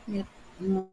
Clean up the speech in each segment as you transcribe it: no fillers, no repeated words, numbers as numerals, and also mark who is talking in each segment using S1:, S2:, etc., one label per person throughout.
S1: Mute mo.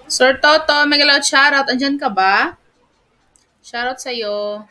S1: Sir Toto, Miguel shoutout. Andyan ka ba? Shoutout sa'yo.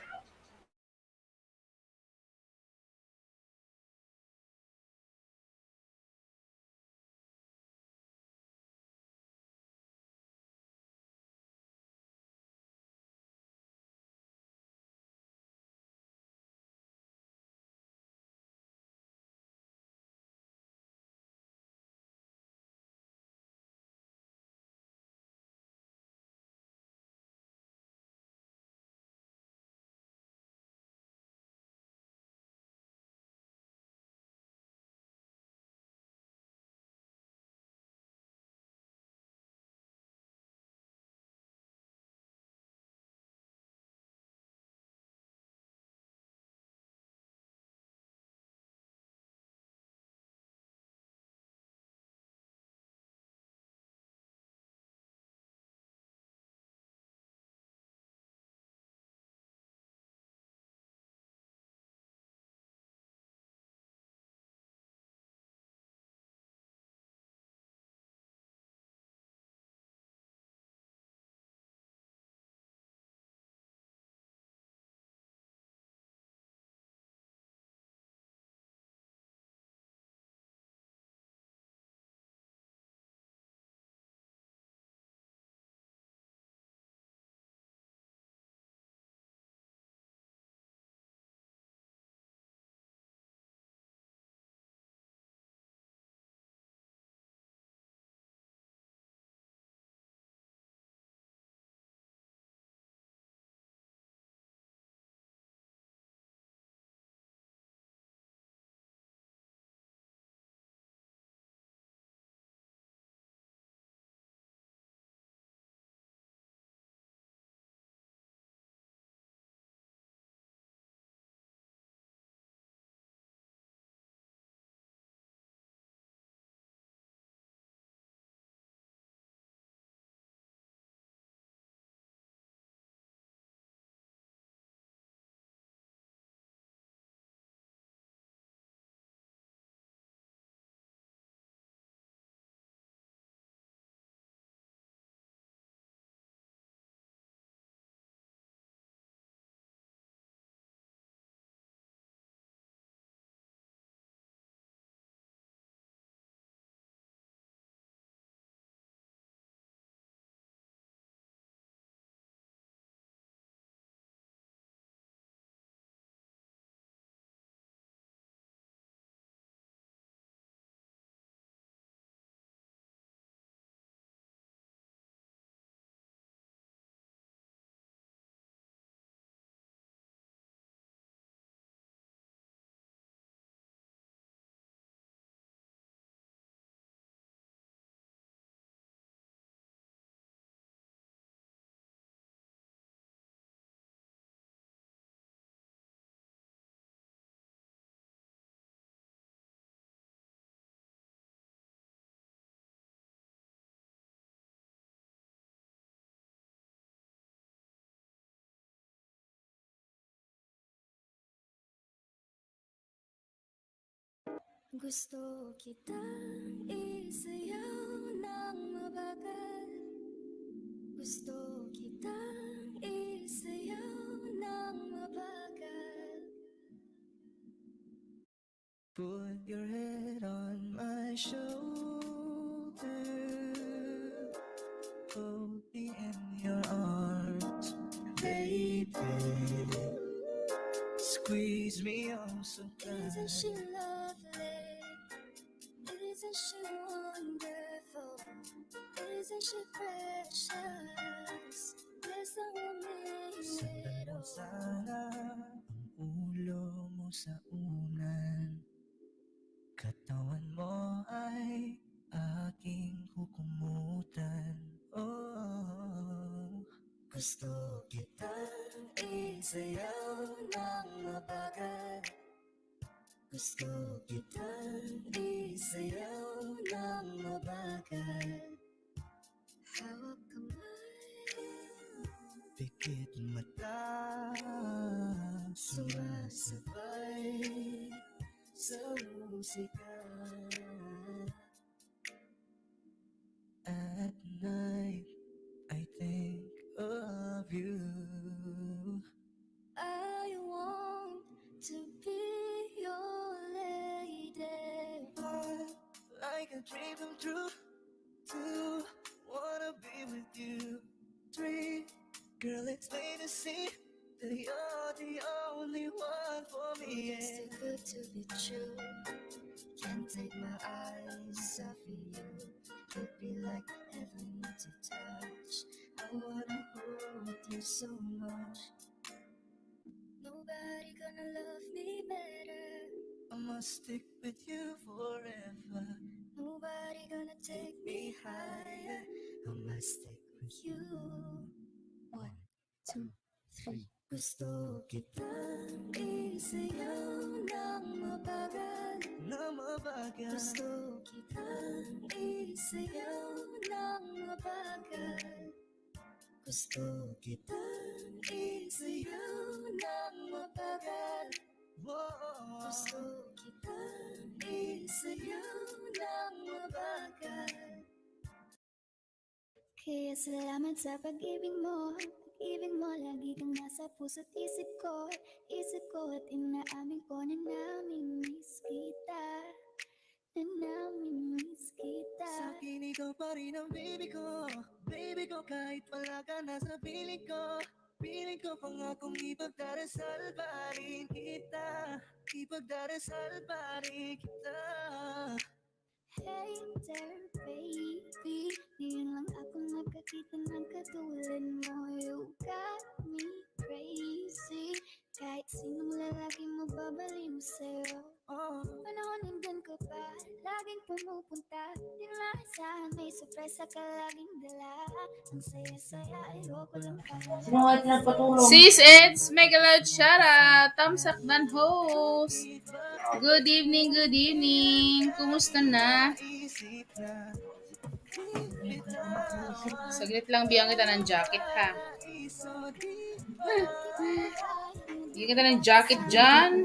S2: Gusto kitang isayaw ng mabagal. Gusto kitang isayaw ng mabagal.
S3: Put your head on my shoulder, hold me in your arms, baby. Squeeze me oh so
S2: Isn't she
S3: tight.
S2: lovely? Isn't she wonderful? Isn't she precious? Yes, I will make
S3: Sundan
S2: it
S3: mo
S2: all.
S3: sana ang ulo mo sa unan. Katawan mo ay aking hukumutan. Oh, gusto kitang isayaw ng mabagal. Gusto kitang isayaw ng mabagal.
S2: Hawak kamay,
S3: Pikit mata, sumasabay sa musika. At night, I think of you.
S2: I want to be your lady.
S3: Like a dream come true, two, wanna be with you. Three, girl, it's plain to see that you're the only one for me.
S2: It's too good to be true. Can't take my eyes off of you. You'd be like heaven to touch. I wanna hold you so much. Nobody gonna love me better.
S3: I must stick with you forever.
S2: Nobody gonna take me higher.
S3: I must stick with
S2: You. 1, 2, 3. Gusto kitang isayaw ng mabagal.
S3: na mabagal.
S2: Gusto kitang isayaw ng mabagal. Gusto kitang isayaw ng mabagal.
S3: Whoa.
S2: Gusto kitang isayaw ng mabagal. Kaya salamat sa pag-ibig mo. Pag-ibig mo, lagi kang nasa puso't isip ko. Isip ko at inaamin ko na namimiss kita. Na namimiss kita.
S3: Sa'kin ikaw pa rin ang baby ko. Baby ko kahit wala ka na sa piling ko. Piling ko pangakong ipagdarasal pa rin kita. Ipagdarasal pa rin kita.
S2: Hey there, baby. Ngayon lang ako nakakita ng katulad mo. You got me crazy. Kahit sinong lalaki mo babaliw sa'yo.
S3: Oh,
S2: Panahon nandun ka pa, laging pumupunta. Di maasahan, may sorpresa ka laging dala. Ang saya-saya, ayoko lang pala.
S1: Sis, it's Megalo Chara, Tamsak Dan host. Good evening, good evening. Kumusta na?
S3: isip na
S1: Saglit lang biyang kita ng jacket ha. Bigyan kita ng jacket dyan.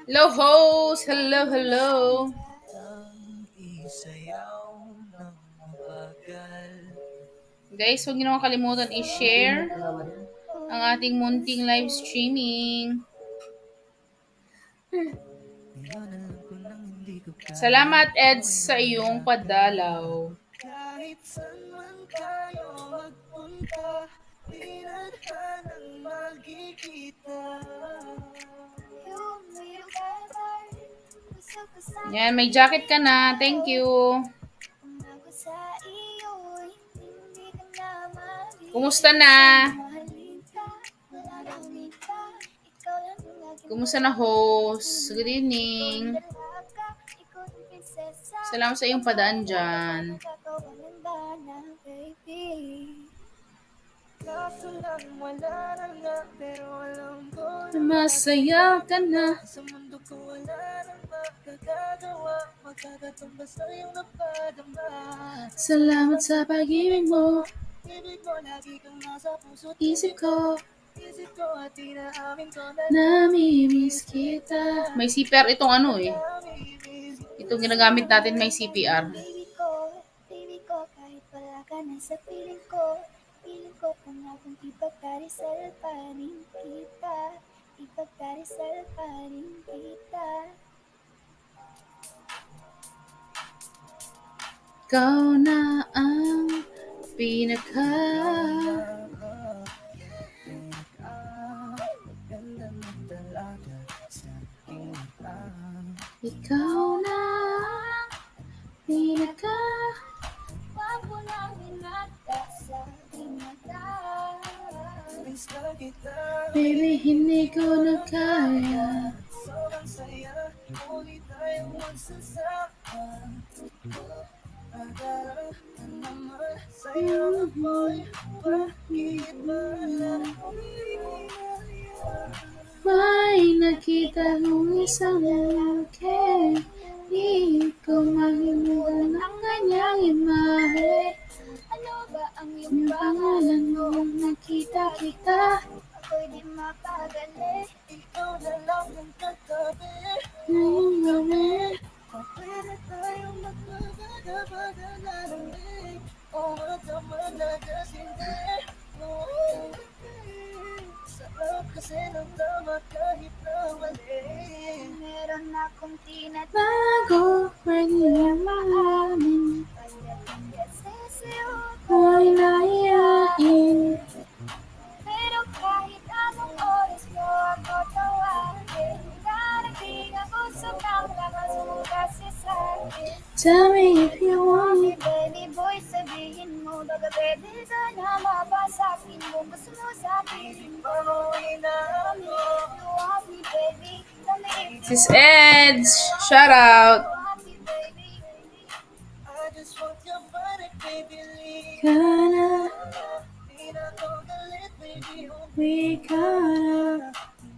S1: Hello host, hello, hello.
S3: ang isayaw ng mabagal.
S1: Guys, huwag niyo naman kalimutan i-share ang ating munting live streaming.
S3: Ngayon alam ko nang hindi ko kaya.
S1: Salamat Eds sa iyong padalaw.
S3: Kahit saan man tayo magpunta, di na tanang magkikita.
S1: Yan, may jacket ka na. Thank you. Kumusta na? Kumusta na host? Good evening. Salamat sa iyong padaan dyan.
S3: Kaso lang wala na nga, pero alam ko
S1: Masaya ka na.
S3: sa mundo ko wala nang makakagawa. Magkakatumba sa iyong napadama.
S1: Salamat sa pag-ibig mo.
S3: Ibig mo lagi kang nasa puso't
S1: Isip ko.
S3: Isip ko at inaamin ko na
S1: Namimiss kita. May CPR itong ano eh.
S3: namimiss
S1: Itong ginagamit natin may CPR.
S2: Baby ko, kahit wala ka na sa piling ko pangakong ipagkarisal pa rin kita, ipagkarisal pa rin kita.
S1: Ikaw na ang pinaka.
S3: Ganda mo talaga sa aking mata.
S1: Ikaw na ang pinaka.
S2: Wag mo nang hinata sa aking mata.
S3: Miss na kita,
S1: Baby, hindi ko na kaya.
S3: sobrang saya. Muli tayong magsasama. Akala ka naman sa'yo ako'y bakit wala
S1: May nakita kong isang lalaki. Di ko mahimutan ang kanyang imahe.
S2: Ano ba ang
S1: Yung
S2: iyong
S1: pangalan
S2: pangalan
S1: mo
S2: mo?
S1: nung nakita kita.
S2: Ako'y di mapagali.
S3: ikaw na lang ang katabi.
S1: Ngayong gabi.
S3: Kung pwede tayong magpapagabagalalamig o magdamag na hindi. Sarap kasi ng tama kahit na mali.
S2: Meron akong tinatawag.
S1: Bago pwede na maamin.
S2: Pagdating kasi sa'yo,
S1: Ay naiyain.
S2: pero kahit anong oras mo ako tawagin, darating ako sa lakas mo kasi sa'kin.
S1: Tell me if you want me.
S2: Baby boy, sabihin mo, baga pwede ka na mapasakin mo. Gusto mo sabihin mo,
S3: Inamin
S2: you want me, baby. Sabihin mo,
S1: Sis Eds, shout out.
S2: you want me, baby.
S3: I just want your body, baby, leave.
S1: Kana,
S3: Di na ako galit, baby,
S1: we kana.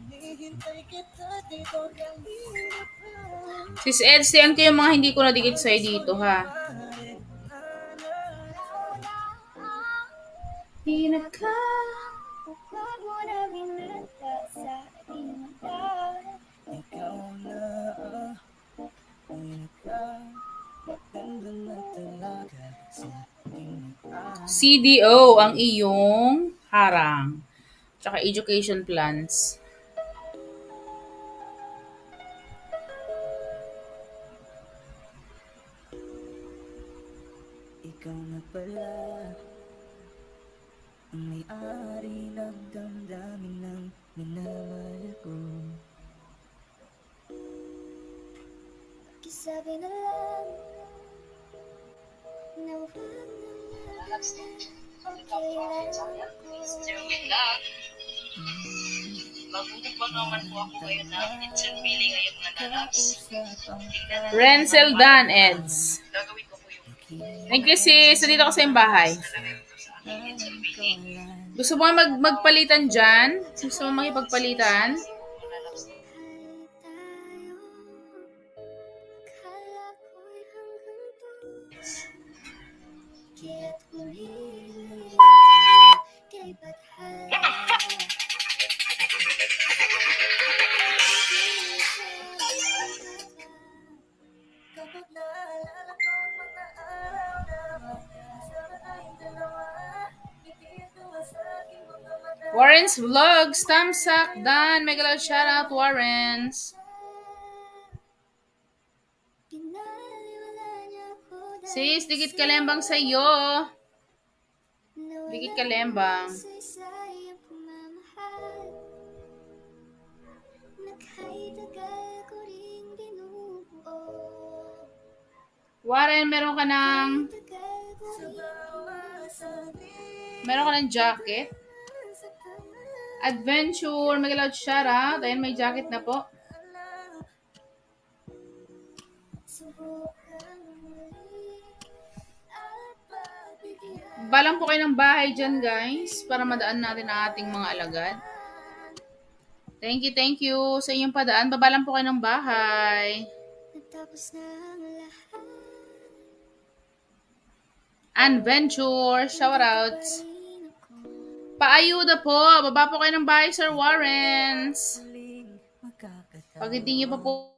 S3: hinihintay kita dito kanina pa.
S1: Sis Eds, yan ko yung mga hindi ko nadikit sa'yo dito ha. Pinaka.
S2: Huwag mo na binata sa aking mata.
S3: Ikaw na pinaka-ganda na talaga sa aking mata.
S1: CDO ang iyong harang. Tsaka education plans.
S3: Ikaw na pala ang may-ari ng damdamin ng minamahal ko.
S2: Pakisabi na lang na huwag na
S4: Mabuti pa naman po ako ngayon na Edson Billy ngayon na nalaps.
S1: Renzel Dan Eds.
S4: Gagawin ko po yung
S1: Thank you sis. Dito ka sa iyong bahay.
S4: Edson Billy.
S1: Gusto mo magpalitan dyan? Gusto mo makipagpalitan?
S4: Nalaps din.
S2: Akala ko'y hanggang doon. Kaya't humili kay Bathala.
S3: Kapag naalala ko ang mga araw na magkasama tayong dalawa, ikituwa sa aking mga mata.
S1: Warren's Vlogs. Tamsak Dan. Mega love shout out Warren's.
S2: Pinaliwala niya ako
S1: Sis, dikit kalembang sa'yo. Dikit kalembang.
S2: Saysay ang pagmamahal na kahit tagal ko ring binubuo.
S1: Warren, meron ka ng
S2: Tagal ko ring
S1: meron ka ng jacket. Adventure. Mega love shout out. Ayan, may jacket na po.
S2: subukan muli at pagbigyan.
S1: Balang po kayo ng bahay dyan, guys. Para madaan natin ang ating mga alagad. Thank you sa inyong padaan. Babalang po kayo ng bahay.
S2: Natapos na ang lahat.
S1: Adventure. Shout outs. Paayuda po. Baba po kayo ng bahay, Sir Warrens. Pag hindi niyo pa po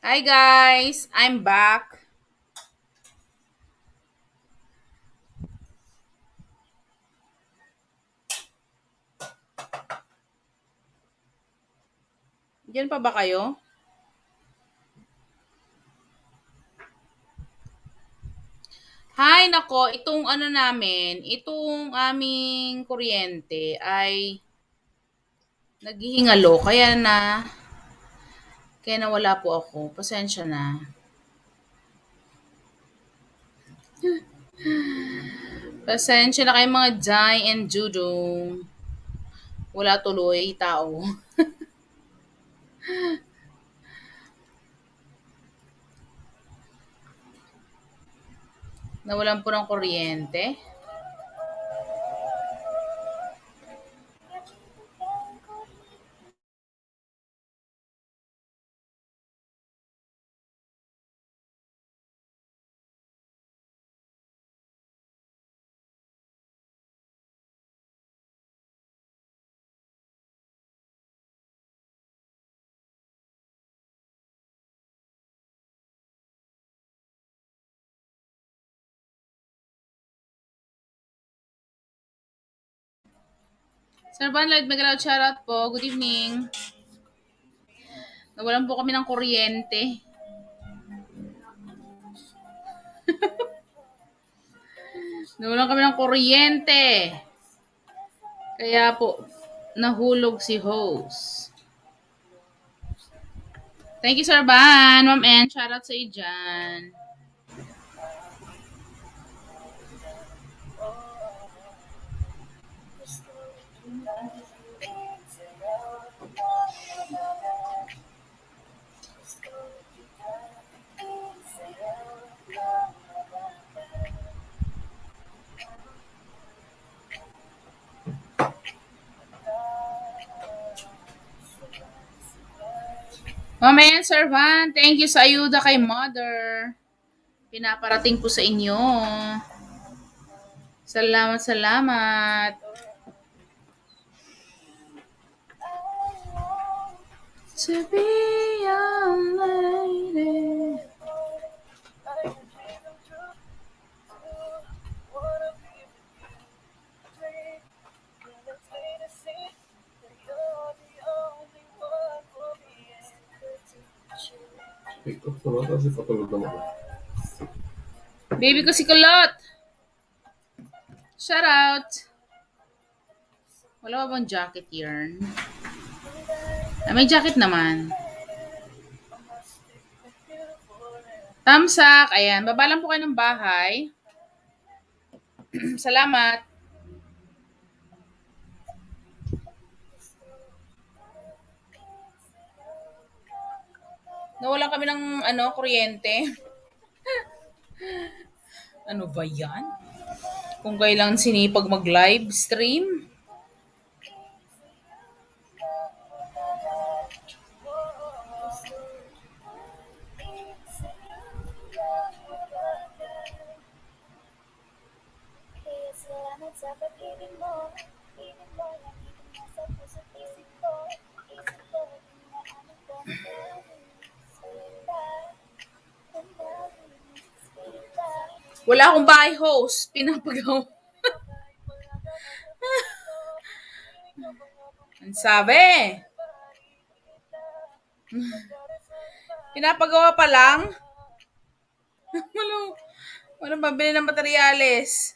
S1: Hi guys, I'm back. Diyan pa ba kayo? Hi, nako, itong ano namin, itong aming kuryente ay naghihingalo, kaya nawala po ako. Pasensya na. Pasensya na kayo mga Jai and Judong. Wala tuloy tao. Nawalan po ng kuryente. Sir Van Lloyd, mag-loud shoutout po. Good evening. Nawalan po kami ng kuryente. Nawalan kami ng kuryente. Kaya po, nahulog si host. Thank you, Sir Van. Ma'am Ann, shoutout sa iyo dyan. Ma'am Ann, Sir Van, thank you sa ayuda kay Mother. Pinaparating po sa inyo. Salamat, salamat. To be your lady. Baby ko si Kulot. Shout out. Wala ba bang jacket yarn? May jacket naman. Tamsak. Ayan. Baba lang po kayo ng bahay. Salamat. Nawalan kami ng kuryente. Ano ba yan? Kung kailan sinipag mag-live stream.
S2: Kaya salamat sa pag-ibig mo. Ibig mo lang dito nasa puso't isip ko. Isip ko at inaamin ko na daming salita. Ang daming salita.
S1: Wala akong bahay host. Pinapagawa. Ang sabi. Pinapagawa pa lang. Walang pabili ng materyales.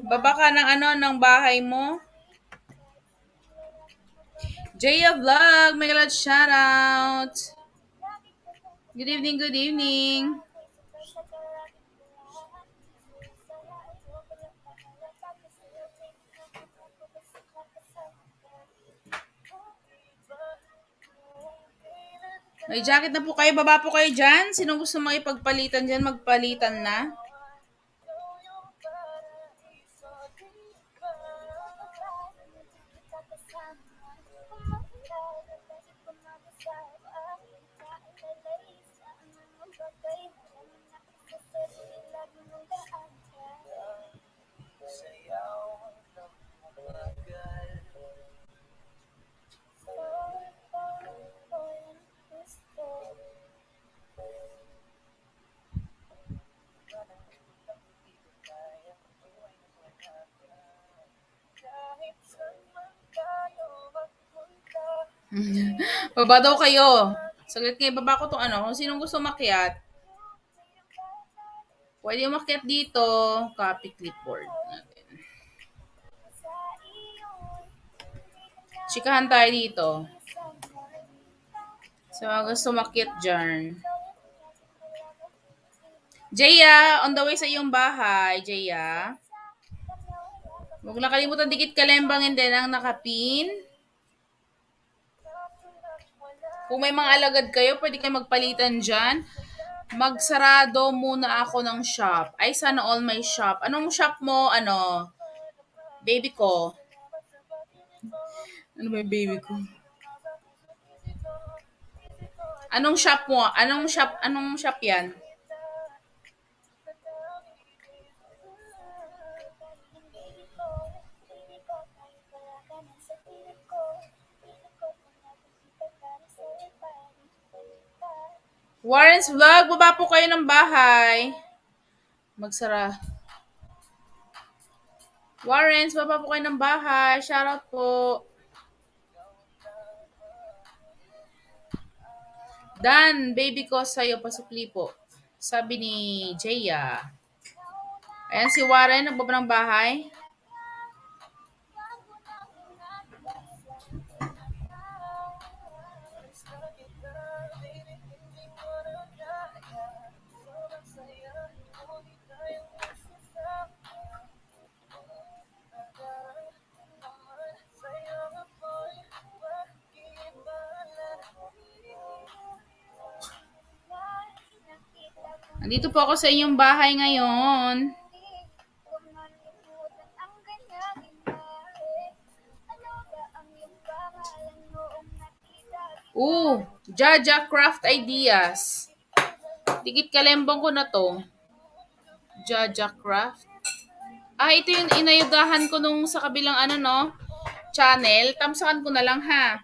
S1: Baba ka ng bahay mo. Jaya Vlog, may galad shoutout. Good evening, good evening. May jacket na po kayo. Baba po kayo dyan. Sino gusto makipagpalitan dyan? Magpalitan na. Baba daw kayo. Saglit kayo, baba ko tong ano. Kung sinong gusto makyat, pwede umakyat dito. Copy clipboard. Chikahan tayo dito. So, gusto makyat dyan. Jaya, on the way sa iyong bahay, Jaya. Huwag na kalimutan dikit kalembangin din ang nakapin. Kung may mga alagad kayo, pwede kayo magpalitan dyan. Magsarado muna ako ng shop. Ay, sana all my shop. Anong shop mo, ano? Baby ko. Ano ba yung baby ko? Anong shop mo? Anong shop yan? Warren's Vlog, baba po kayo ng bahay. Magsara. Warren's, baba po kayo ng bahay. Shoutout po. Dan, baby ko sa'yo, pasukli po. Sabi ni Jaya. Ayan si Warren, nagbaba ng bahay. Andito po ako sa inyong bahay ngayon. Jaja Craft Ideas. Dikit kalembang ko na to. Jaja Craft. Ito yung inayudahan ko nung sa kabilang channel. Tamsakan ko na lang ha.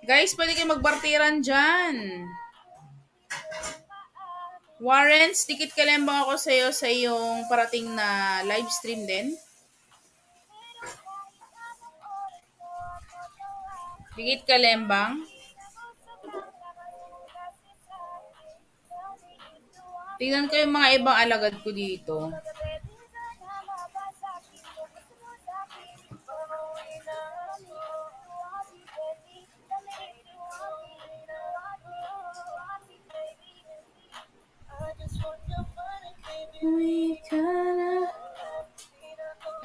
S1: Guys, pwede kayo magbartiran dyan. Warrens, dikit kalembang ako sa'yo sa iyong parating na live stream din. Dikit kalembang. Tingnan ko yung mga ibang alagad ko dito.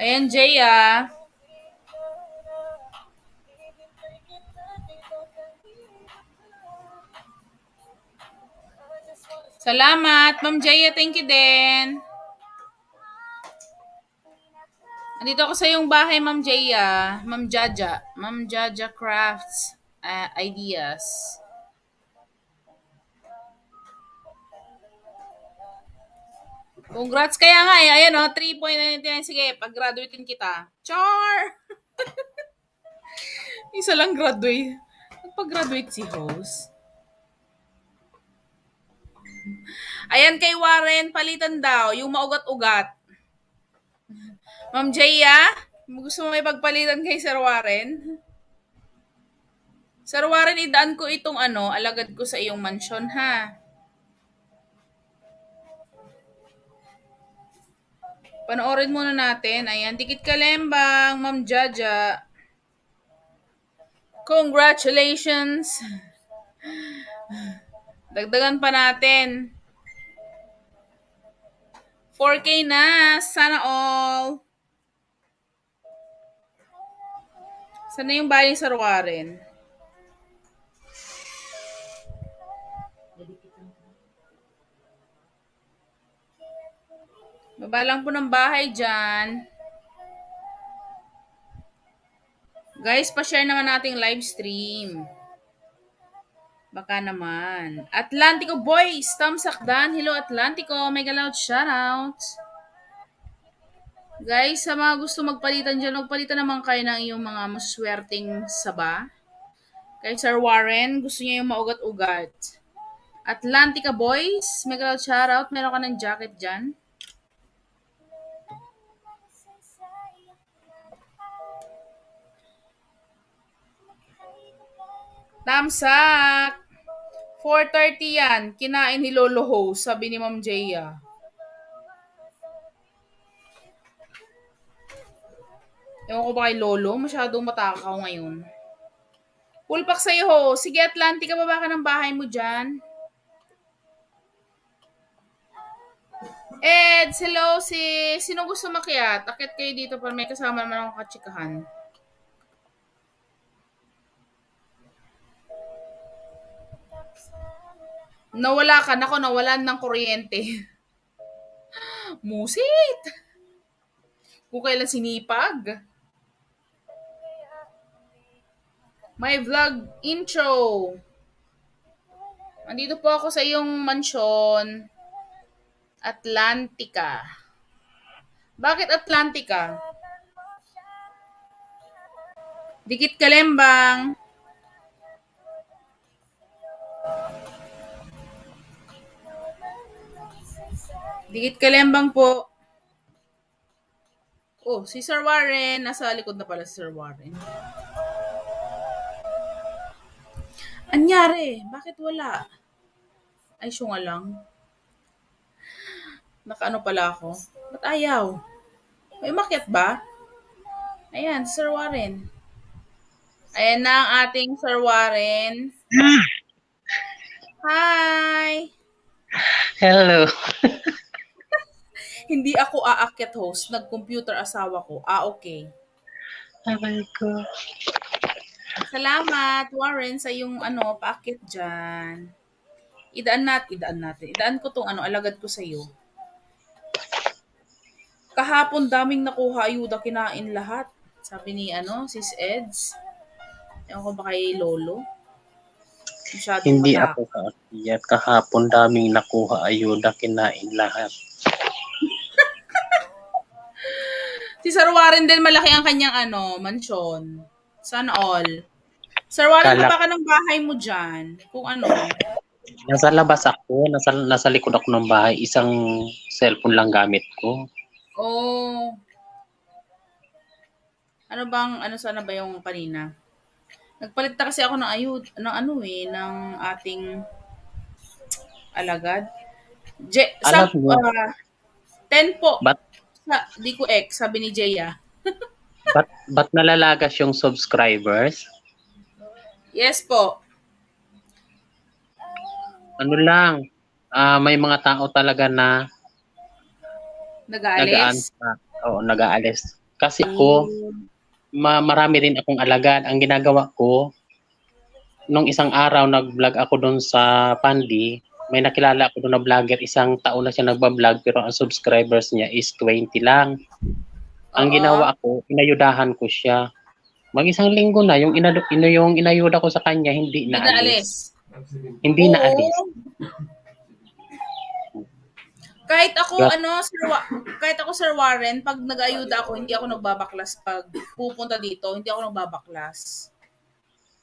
S1: Ayan, Jaya. Salamat, Ma'am Jaya. Thank you din. Andito ako sa iyong bahay, Ma'am Jaya. Ma'am Jaja. Ma'am Jaja Crafts Ideas. Congrats kaya nga eh. Ayan 3.99. Sige, pag-graduatein kita. Char! Isa lang graduate. Pag-graduate si host. Ayan kay Warren, palitan daw. Yung maugat-ugat. Ma'am Jaya, gusto mo may pagpalitan kay Sir Warren? Sir Warren, idaan ko itong alagad ko sa iyong mansion ha. Panoorin muna natin. Ayan, dikit kalembang, Ma'am Jaja. Congratulations! Dagdagan pa natin. 4K na! Sana all! Sana yung bahay ni Sir Warren? Baba lang po ng bahay dyan. Guys, pa-share naman nating live stream. Baka naman. Atlantico Boys, Tamsakdan. Hello Atlantico, mega loud shoutouts. Guys, sa mga gusto magpalitan dyan, magpalitan naman kayo ng iyong mga maswerteng saba. Kay Sir Warren, gusto niya yung maugat-ugat. Atlantica Boys, mega loud shoutout. Meron ka ng jacket dyan. Tamsak! 4:30 yan. Kinain ni Lolo Ho, sabi ni Ma'am Jaya. Ewan ko ba kay Lolo? Masyadong matakaw ngayon. Pulpak sa'yo ho. Sige, Atlantica, baba ka ng bahay mo dyan. Eds, hello, sino gusto makiat? Akit kayo dito para may kasama naman akong katsikahan. Nawala ka. Nako, nawalan ng kuryente. Musit! Kung kailan sinipag. My vlog intro. Andito po ako sa iyong mansyon. Atlantica. Bakit Atlantica? Dikit Kalembang. Dikit Kalembang po. Oh, si Sir Warren. Nasa likod na pala si Sir Warren. Anyari? Bakit wala? Ay, syunga lang. Nakaano pala ako. Ba't ayaw? May umakyat ba? Ayan, Sir Warren. Ayan na ang ating Sir Warren. Hi!
S5: Hello.
S1: Hindi ako aakyat host. Nag-computer asawa ko. Okay.
S5: Aray ko.
S1: Salamat, Warren, sa yung paakyat dyan. Idaan natin. Idaan ko tong alagad ko sa'yo. Kahapon daming nakuha ayuda, kinain lahat. Sabi ni Sis Eds. Ewan ko ba kay Lolo? Masyadong
S5: Hindi
S1: matakaw.
S5: ako kaakyat. Kahapon daming nakuha ayuda, kinain lahat.
S1: Si Sir Warren din malaki ang kanyang mansyon. Sana all. Sir Warren,
S5: Kala-
S1: baba ka ng bahay mo dyan. Kung
S5: Nasa labas ako, nasa likod ako ng bahay. Isang cellphone lang gamit ko.
S1: Oh. Sana ba yung kanina? Nagpalit na kasi ako ng ng ating alagad.
S5: Alam mo.
S1: 10 po.
S5: Ba't,
S1: Di ko sabi ni Jaya.
S5: ba't nalalagas yung subscribers?
S1: Yes po.
S5: Ano lang, may mga tao talaga na
S1: Nag-aalis.
S5: nag-aalis. Kasi ko, marami rin akong alagad. Ang ginagawa ko, nung isang araw nag-vlog ako doon sa Pandi, may nakilala ako doon na vlogger, isang taon na siya nagba-vlog pero ang subscribers niya is 20 lang. Ang ginawa ko, inayudahan ko siya. Mag-isang linggo na, yung inayuda ko sa kanya, hindi naalis. Hindi
S1: Oo.
S5: naalis.
S1: Kahit ako, kahit ako, Sir Warren, pag nag-ayuda ako, hindi ako nagbabaklas pag pupunta dito. Hindi ako nagbabaklas.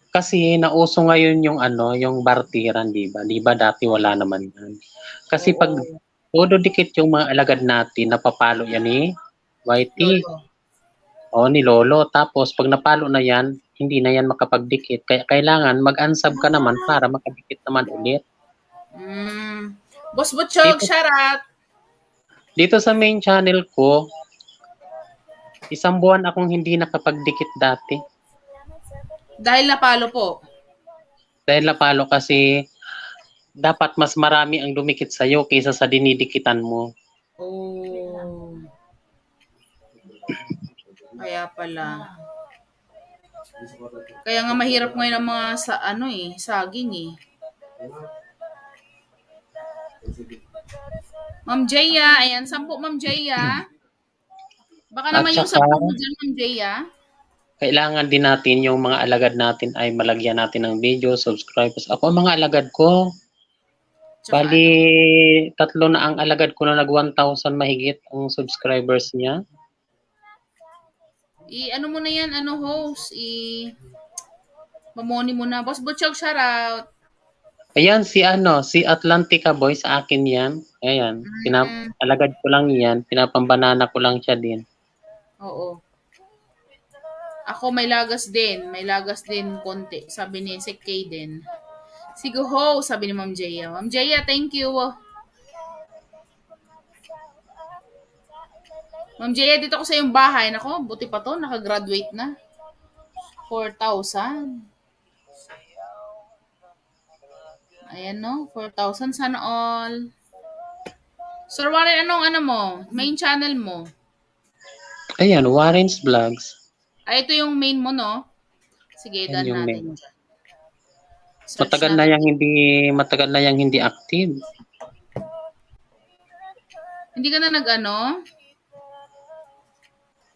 S5: Kasi nauso ngayon yung bartiran, di ba? Di ba dati wala naman yan. Kasi pag todo dikit yung mga alagad natin, napapalo yan ni Whitey. Ni Lolo. Tapos pag napalo na yan, hindi na yan makapagdikit. Kaya kailangan mag-unsub ka naman para makadikit naman ulit.
S1: Boss Butchog, shoutout!
S5: Dito sa main channel ko, isang buwan akong hindi nakapagdikit dati.
S1: Dahil napalo po.
S5: Dahil napalo kasi dapat mas marami ang dumikit sa'yo kaysa sa dinidikitan mo.
S1: Oh. Kaya pala. Kaya nga mahirap ngayon ang mga saging eh. Ma'am Jaya, ayan, 10 Ma'am Jaya. Baka naman yung 10 mo dyan, Ma'am Jaya.
S5: Kailangan din natin yung mga alagad natin ay malagyan natin ng video, subscribers. Ako ang mga alagad ko, bali 3 na ang alagad ko na nag 1,000 mahigit ang subscribers niya.
S1: Ano mo na yan, host, mamoni mo na. Boss Butchog, shoutout.
S5: Ayan, si Atlantica Boy, sa akin yan. Ayan, alagad ko lang yan, pinapambanana ko lang siya din.
S1: Oo. Ako may lagas din. May lagas din konti. Sabi ni si Kaden. Sige ho, sabi ni Ma'am Jaya. Ma'am Jaya, thank you. Ma'am Jaya, dito ko sa iyong bahay. Nako, buti pa to. Nakagraduate na. 4,000. Ayan no, 4,000. Sana all. Sir Warren, anong ano mo? Main channel mo?
S5: Ayan, Warren's Vlogs.
S1: Ay, ito yung main mo, no? Sige,
S5: Yan
S1: done
S5: yung
S1: natin
S5: main.
S1: dyan. Search
S5: Matagal na yang hindi active.
S1: Hindi ka na nag-ano?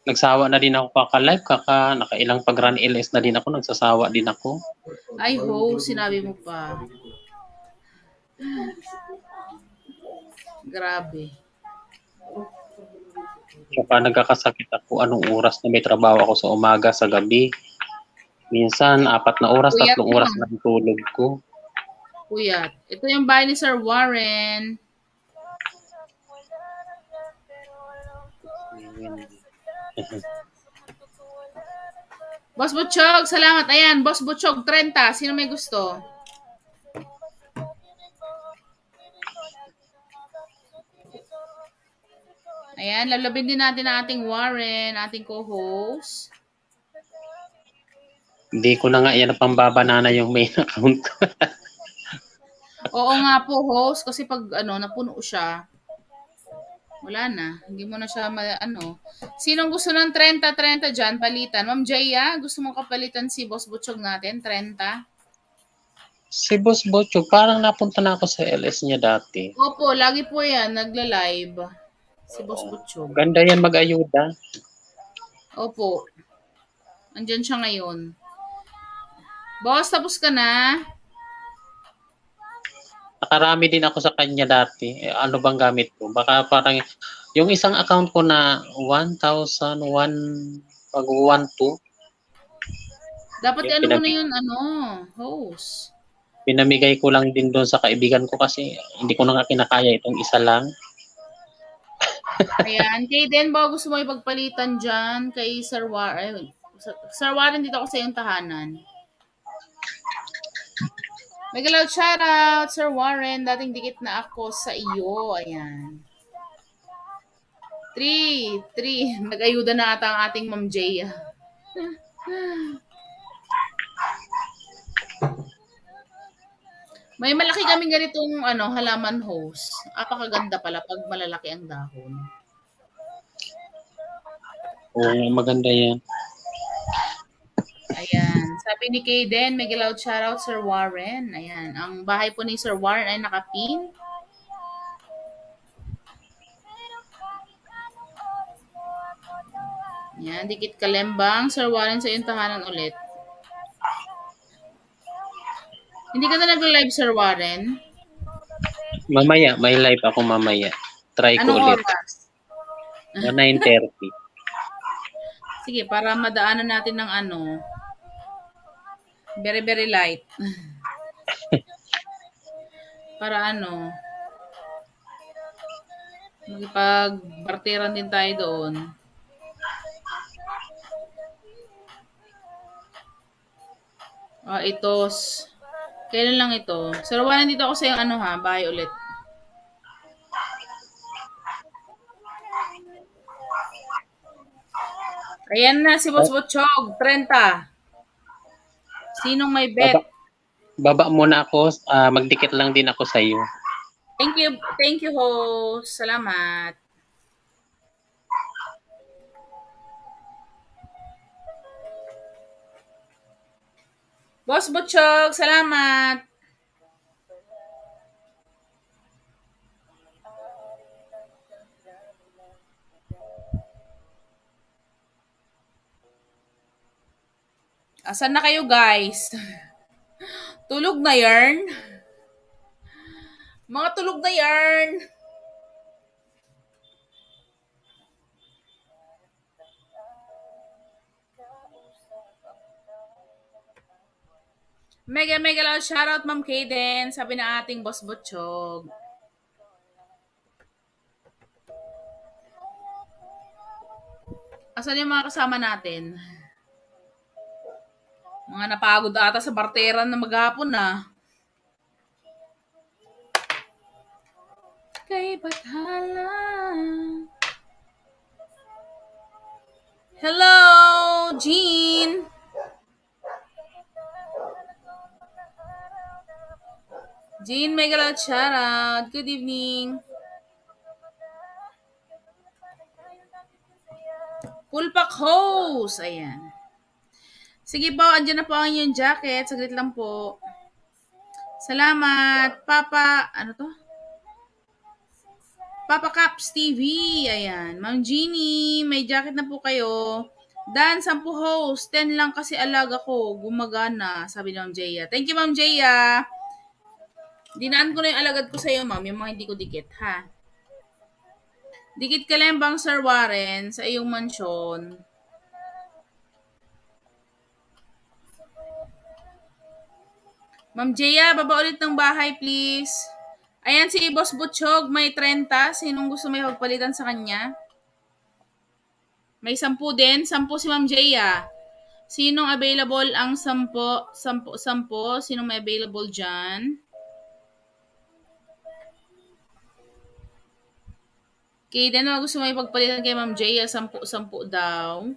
S5: Nagsawa na din ako kaka-live, nakailang pag-run LS na din ako, nagsasawa din ako.
S1: Ay, ho, sinabi mo pa. Grabe.
S5: Saka nagkakasakit ako anong oras na may trabaho ako sa umaga, sa gabi. Minsan, 4 na oras,
S1: Puyat
S5: 3 oras
S1: mo.
S5: na tulog ko.
S1: Puyat. Ito yung bahay ni Sir Warren. Boss Butchog, salamat. Ayan, Boss Butchog, 30. Sino may gusto? Ayan, lalabin din natin ang ating Warren, ating co-host.
S5: Hindi ko na nga yan pambabanana yung main account.
S1: Oo nga po, host, kasi pag napuno siya, wala na. Hindi mo na siya, Sinong gusto ng 30-30 dyan, palitan? Ma'am Jaya, gusto mong kapalitan si Boss Butchog natin, 30?
S5: Si Boss Bocho, parang napunta na ako sa LS niya dati.
S1: Opo, lagi po yan, nagla-live. Si Boss Butchog.
S5: Ganda yan mag-ayuda.
S1: Opo. Andyan siya ngayon. Boss, tapos ka na?
S5: Nakarami din ako sa kanya dati. Ano bang gamit ko? Baka parang yung isang account ko na 1,001 pag 1,2.
S1: Dapat
S5: Yung
S1: ano mo na yun, host.
S5: Pinamigay ko lang din doon sa kaibigan ko kasi hindi ko na nga kinakaya itong isa lang.
S1: Ayan. Kay Den, ba gusto mo ipagpalitan dyan kay Sir Warren? Sir Warren, dito ako sa iyong tahanan. Mega loud shoutout, Sir Warren. Dating dikit na ako sa iyo. Ayan. 3. Nag-ayuda na ata ang ating Ma'am Jaya. May malaki kaming ganitong halaman host. Apakaganda pala pag malalaki ang dahon.
S5: Oo, maganda yan.
S1: Ayan. Sabi ni Kaden, mega loud shoutout Sir Warren. Ayan. Ang bahay po ni Sir Warren ay nakapin. Ayan. Dikit kalembang. Sir Warren sa iyong tahanan ulit. Hindi ka na nag-live, Sir Warren?
S5: Mamaya, may live ako mamaya. Try ko
S1: Anong
S5: ulit.
S1: oras?
S5: 9:30.
S1: Sige, para madaanan natin ng very, very light. Para magpag-barteran din tayo doon. Itos. Kailan lang ito? Sir Warren, dito ako sa yung bahay ulit. Ayan na si Boss Butchog, 30. Sinong may bet?
S5: Baba muna ako. Magdikit lang din ako sa iyo.
S1: Thank you, host. Salamat. Boss Butchog, salamat. Asan na kayo, guys? Tulog na yarn? Mga tulog na yarn. Mega loud shoutout Ma'am Kaden, sabi na ating Boss Butchog. Asan yung mga kasama natin? Mga napagod ata sa barteran na maghapon na. Kay Bathala. Hello, Jean. Jean, may galot shoutout. Good evening. Pulpak host. Ayan. Sige po, andyan na po ang inyong jacket. Saglit lang po. Salamat. Papa, ano to? Papa Caps TV. Ayan. Ma'am Jeannie, may jacket na po kayo. Dan, 10 host. 10 lang kasi alaga ko. Gumagana, sabi ni Ma'am Jaya. Thank you, Ma'am Jaya. Dinaan ko na yung alagad ko sa'yo, ma'am. Yung mga hindi ko dikit, ha? Dikit ka lang bang, Sir Warren, sa iyong mansyon? Ma'am Jaya, baba ulit ng bahay, please. Ayan, si Boss Butchog, may 30. Sinong gusto may pagpalitan sa kanya? May 10 din. 10 si Ma'am Jaya. Sinong available ang 10? 10. Sinong may available dyan? Okay, then gusto may pagpalitan kay Ma'am Jaya. 10 daw.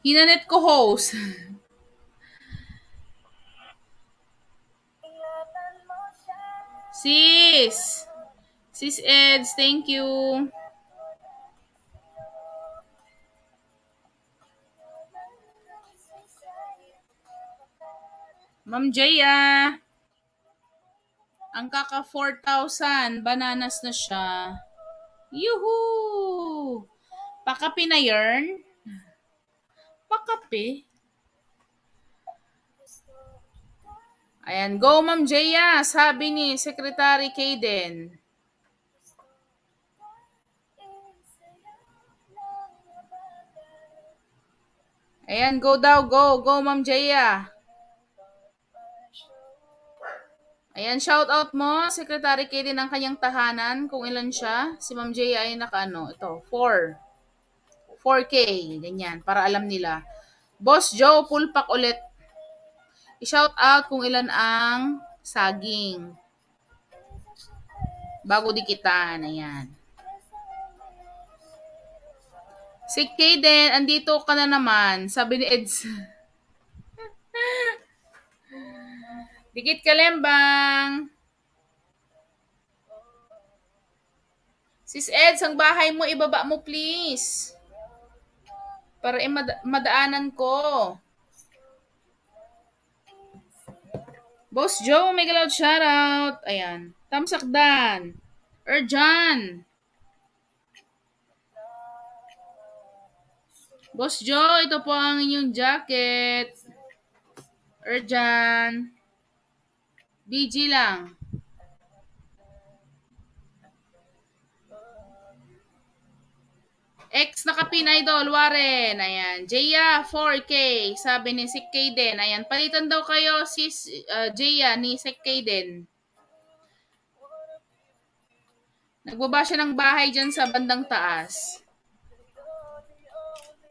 S1: Hinanet ko host. Sis Eds, thank you. Ma'am Jaya, ang kaka 4,000, bananas na siya. Yuhu! Pakapi na yarn? Pakapi? Ayan, go Ma'am Jaya, sabi ni Secretary Kaden. Ayan, go daw, go. Go Ma'am Jaya. Ayan, shout out mo, Secretary Kaden ng kanyang tahanan, kung ilan siya. Si Ma'am Jaya ay ito, 4K, ganyan, para alam nila. Boss Joe, pulpak ulit. I-shout out kung ilan ang saging. Bago dikitan, ayan. Si Kaden, andito ka na naman, sabi ni Eds. Dikit ka, Lembang. Sis Eds, ang bahay mo, ibaba mo please. Para madaanan ko. Boss Joe, may galoud shoutout. Ayan. Tamsakdan. Erjan. Boss Joe, ito po ang inyong jacket. Erjan. BG lang. X nakapin idol, Warren. Ayan. Jaya, 4K. Sabi ni Sik Kaden. Ayan. Palitan daw kayo sis Jaya ni Sik Kaden. Nagbaba siya ng bahay dyan sa bandang taas.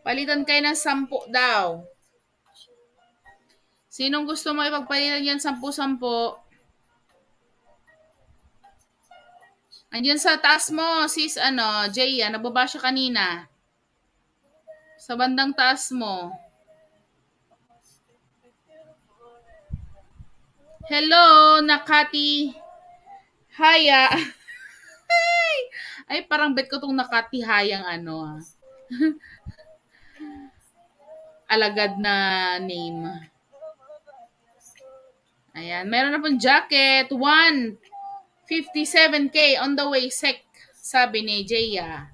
S1: Palitan kayo ng 10 daw. Sinong gusto mo ipagpalitan yan 10-10? Andiyan sa taas mo, sis, Jaya, nababa siya kanina. Sa bandang taas mo. Hello, Nakati Haya. Ay, parang bet ko tong Nakati Hayang alagad na name. Ayan, meron na pong jacket. 157K on the way, sec. Sabi ni Jaya.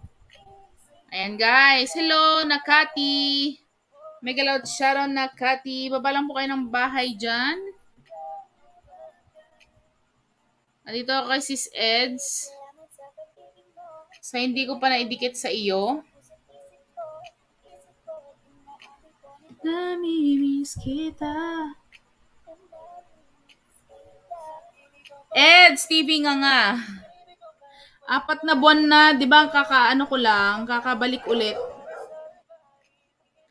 S1: Ayan guys. Hello, Nakati. Mega loud shoutout, Nakati. Baba lang po kayo ng bahay dyan. Nandito ako kay Sis Eds. So, hindi ko pa naidikit sa iyo. Namimiss kita. Eds, TV nga. 4 na buwan na, di ba, kakabalik ulit.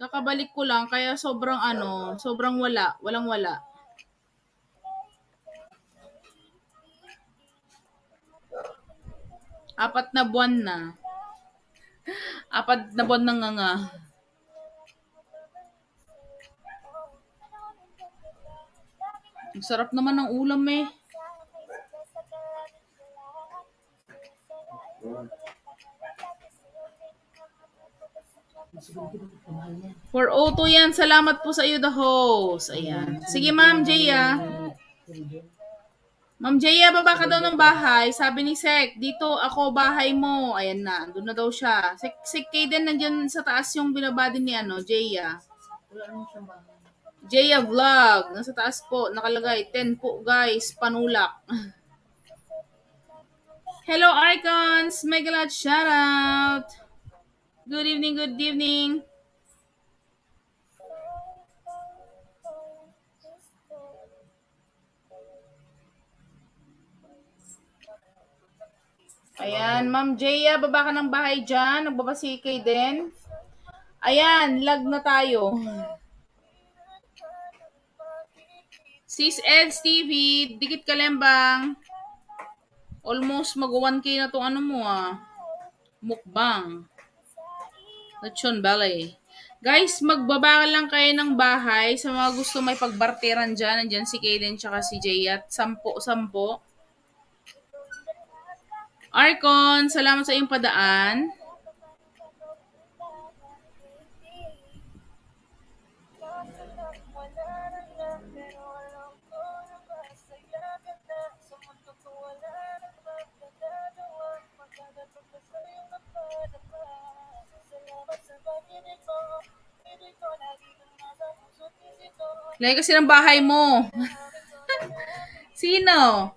S1: Kakabalik ko lang, kaya sobrang sobrang wala. Walang wala. Apat na buwan na. Apat na buwan na nga. Ang sarap naman ng ulam eh. For O2 yan. Salamat po sa iyo, the host. Ayan. Sige, Ma'am Jaya. Ma'am Jaya, baba ka daw ng bahay. Sabi ni Sek, dito ako bahay mo. Ayan na. Doon na daw siya. Sek Kaden, nandyan sa taas yung binaba din ni Jaya. Jaya Vlog. Nasa taas po. Nakalagay. 10 po, guys. Panulak. Hello, Icons. Megalot shoutout. Good evening, good evening. Ayan, Ma'am Jaya, baba ka ng bahay dyan. Nagbaba si Kaden. Ayan, lag na tayo. Sis Eds TV, dikit kalembang. Almost mag 1K na tong mo mukbang. Lechon Ballet. Guys, magbaba lang kayo ng bahay sa mga gusto may pagbarteran dyan. Nandyan si Kaden tsaka si Jay at 10. Arcon, salamat sa iyong padaan. Lagi kasi ng bahay mo. Sino?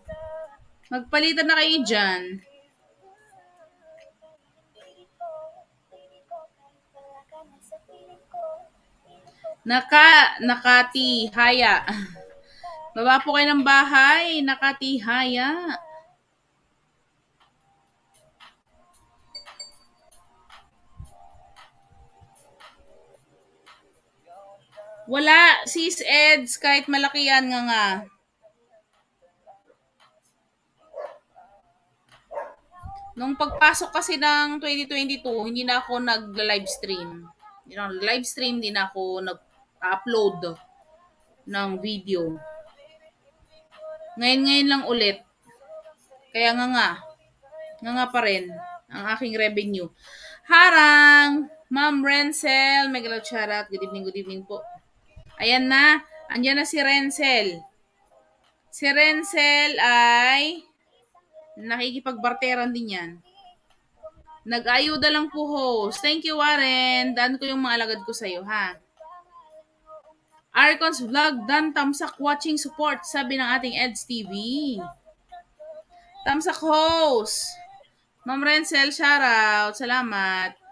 S1: Magpalitan na kayo dyan. Nakati, haya. Baba po kayo ng bahay. Nakati, haya. Wala, sis Eds, kahit malaki yan nga. Nung pagpasok kasi ng 2022, hindi na ako nag-livestream. Hindi na ako nag-upload ng video. Ngayon lang ulit. Kaya nga pa rin ang aking revenue. Harang! Ma'am Renzel, Megalo Charat, good evening po. Ayan na, andyan na si Renzel. Si Renzel ay nakikipagbarteran din yan. Nag-ayuda lang po host. Thank you, Warren. Daan ko yung mga alagad ko sa'yo, ha? Arcons Vlog, dan tamsak watching support, sabi ng ating Eds TV. Tamsak host. Ma'am Renzel, shoutout. Salamat.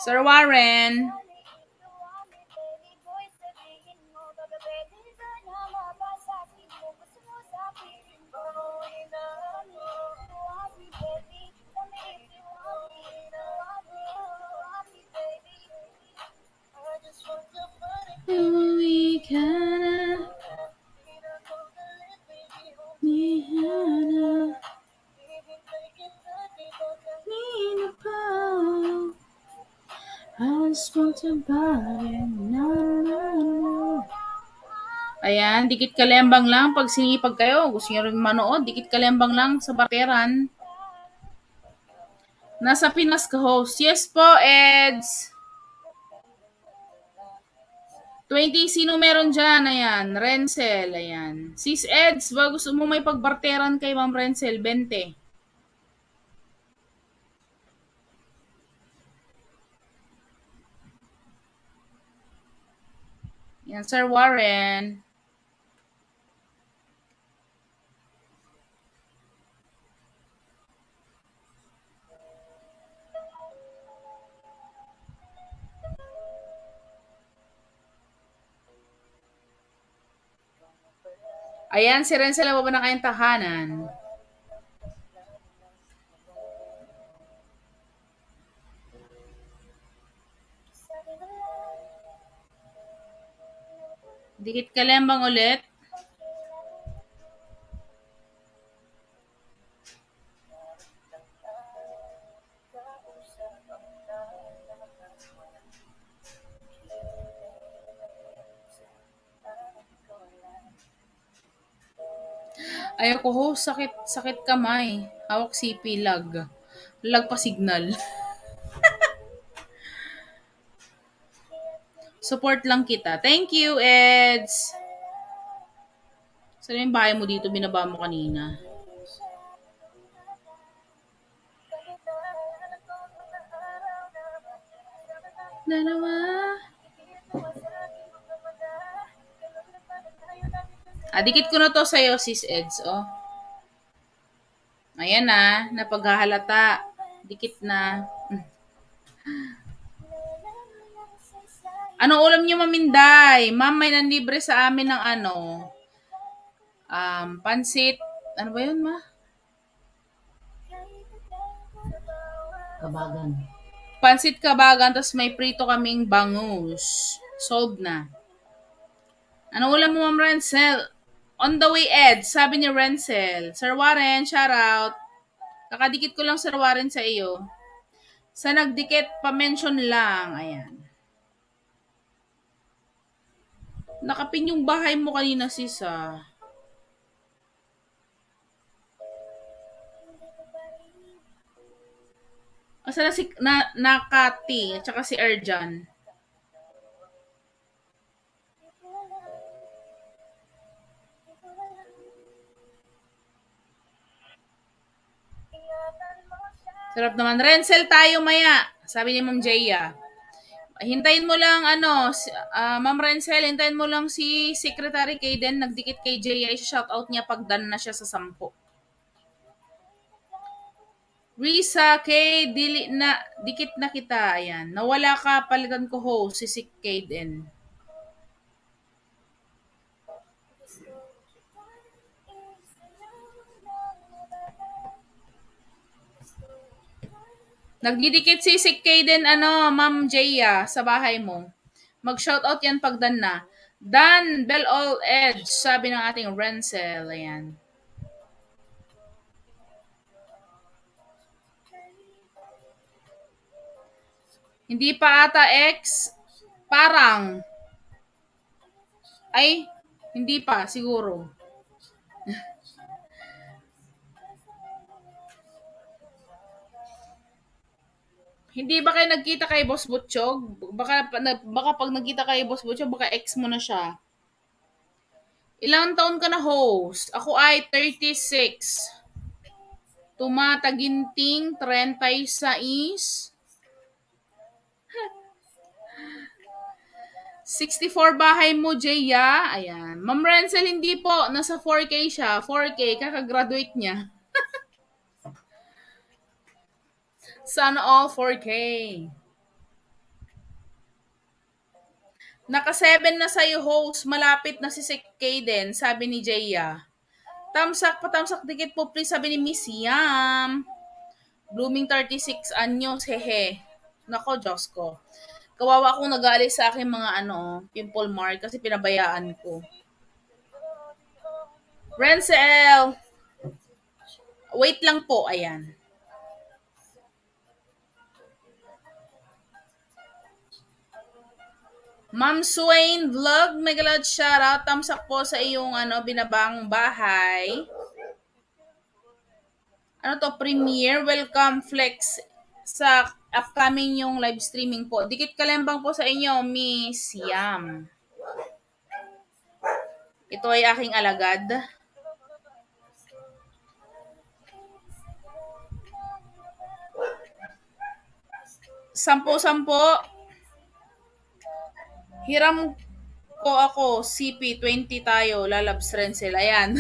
S1: Sir Warren. Ayan, dikit kalembang lang. Pag sinipag kayo, gusto nyo rin manood, dikit kalembang lang sa barteran. Nasa Pinas ka host. Yes po, Eds. 20, sino meron dyan? Ayan, Renzel, ayan. Sis Eds, ba gusto mo may pagbarteran kay Ma'am Renzel, 20. Yan, Sir Warren. Ayan, si Renzel na baba na kayong tahanan. Dikit kalembang ulit. Ayoko ho, sakit kamay. Hawak sipi, lag. Lag pa signal. Support lang kita. Thank you, Eds. Saan yung bahay mo dito? Binaba mo kanina. Dalawa. Dikit ko na to sa'yo, sis Eds, oh. Ayan na, napaghahalata. Dikit na. Ano ulam niyo, Maminday? Ma'am, may nanlibre sa amin ng pansit. Ano ba yun, ma?
S6: Kabagan.
S1: Pansit kabagan, tapos may prito kaming bangus. Solved na. Ano ulam mo, Ma'am Renzel? On the way, Ed. Sabi ni Renzel. Sir Warren, shout out. Kakadikit ko lang, Sir Warren, sa iyo. Sa nagdikit, pa-mention lang. Ayan. Nakapin yung bahay mo kanina, sis, ah. Asa na si Nakati, at saka si Erjan. Sarap naman. Renzel tayo maya. Sabi ni Ma'am Jaya. Hintayin mo lang, Ma'am Renzel, hintayin mo lang si Secretary Kayden, nagdikit kay Jaya, i-shoutout niya pag done na siya sa 10. Risa, Kay, dikit na kita. Ayan. Nawala ka, palitan ko host, si Kayden. Nagdidikit si Kayden, Ma'am Jaya, sa bahay mo. Mag-shoutout yan pag done na. Dan Bell All Edge, sabi ng ating Renzel. Ayan. Hindi pa ata X. Parang. Ay, hindi pa, siguro. Hindi ba kayo nagkita kay Boss Butchog? Baka pag nagkita kay Boss Butchog, baka ex mo na siya. Ilang taon ka na host? Ako ay 36. Tumataginting 36. 64 bahay mo, Jaya. Ayan. Ma'am Renzel, hindi po. Nasa 4K siya. 4K. Kakagraduate niya. Sana all 4K. Naka-7 na sa'yo, host. Malapit na si Kayden, sabi ni Jaya. Tamsak, patamsak dikit po, please, sabi ni Miss Yam. Blooming 36 anyos, hehe. Nako, Diyos ko. Kawawa akong nag-aalis sa aking mga pimple mark kasi pinabayaan ko. Renzel! Wait lang po, ayan. Ma'am Swain Vlog, mega loud shoutout. Tamsak po sa iyong binabang bahay. Premiere. Welcome Flex sa upcoming yung live streaming po. Dikit kalembang po sa inyo, Miss Yam. Ito ay aking alagad. Sampo. Hiram po ako, CP20 tayo, lalabs Renzel. Ayan.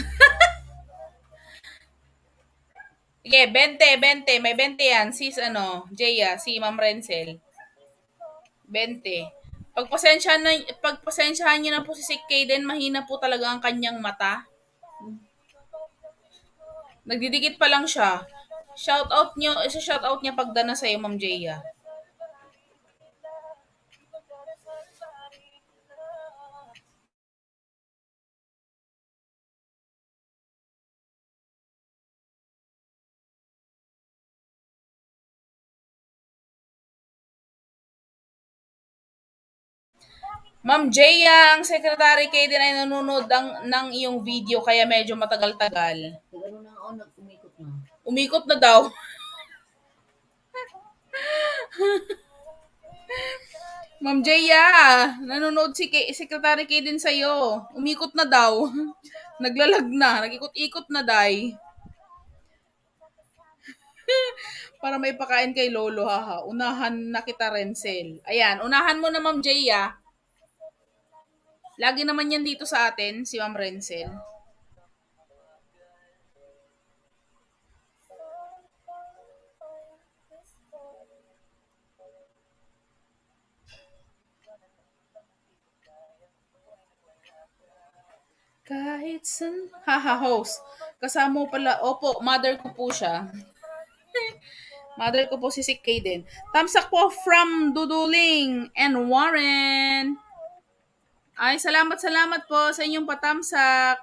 S1: Sige, 20. May 20 yan. Sis, Jaya, si Ma'am Renzel. 20. Pagpasensyahan niyo na po si Sik Kaden, mahina po talaga ang kanyang mata. Nagdidikit pa lang siya. Shoutout niya pagdana sa'yo, Ma'am Jaya. Ma'am Jaya, ang Secretary Kaden ay nanonood ng iyong video kaya medyo matagal-tagal. Umikot na daw. Ma'am Jaya, nanonood si Secretary Kaden sa'yo. Umikot na daw. Naglalag na. Nag-ikot-ikot na, day. Para may pakain kay Lolo, haha. Unahan na kita, Renzel. Ayan, unahan mo na, Ma'am Jaya. Lagi naman yan dito sa atin, si Ma'am Renzel. Kahit san... Haha, host. Kasama mo pala... Opo, mother ko po siya. Mother ko po si Sik Kaden. Tamsak po from Duduling and Warren. Ay, salamat po sa inyong patamsak.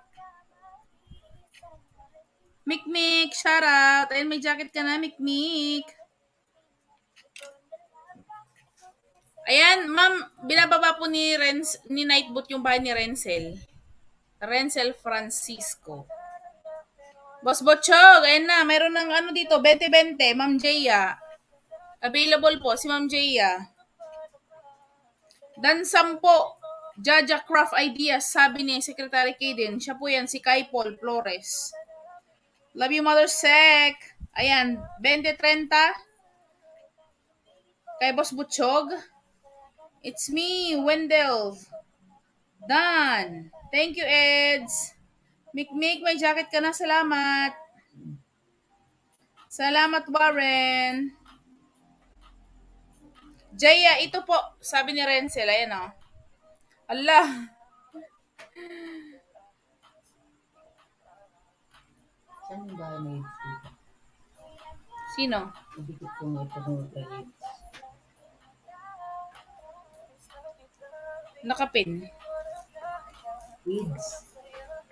S1: Mikmik, shout out. Ayun, may jacket ka na, Mikmik. Ayan, ma'am, binababa po ni Nightboot yung bahay ni Renzel. Renzel Francisco. Boss Botchog, ayan na, mayroon ng dito, 20-20, Ma'am Jaya. Available po si Ma'am Jaya. Dan 10, Jaja Craft Ideas, sabi ni Secretary Kaden. Siya po yan, si Kai Paul Flores. Love you, Mother Sec. Ayan, 20-30. Kay Boss Butchog. It's me, Wendell. Done. Thank you, Eds. Mikmik, may jacket ka na. Salamat. Salamat, Warren. Jaya, ito po. Sabi ni Renzel. Ayan o. Allah.
S6: Saan ba may
S1: Sino?
S6: ibigit ko may pagmumot kayo?
S1: Nakapin.
S6: Weeds.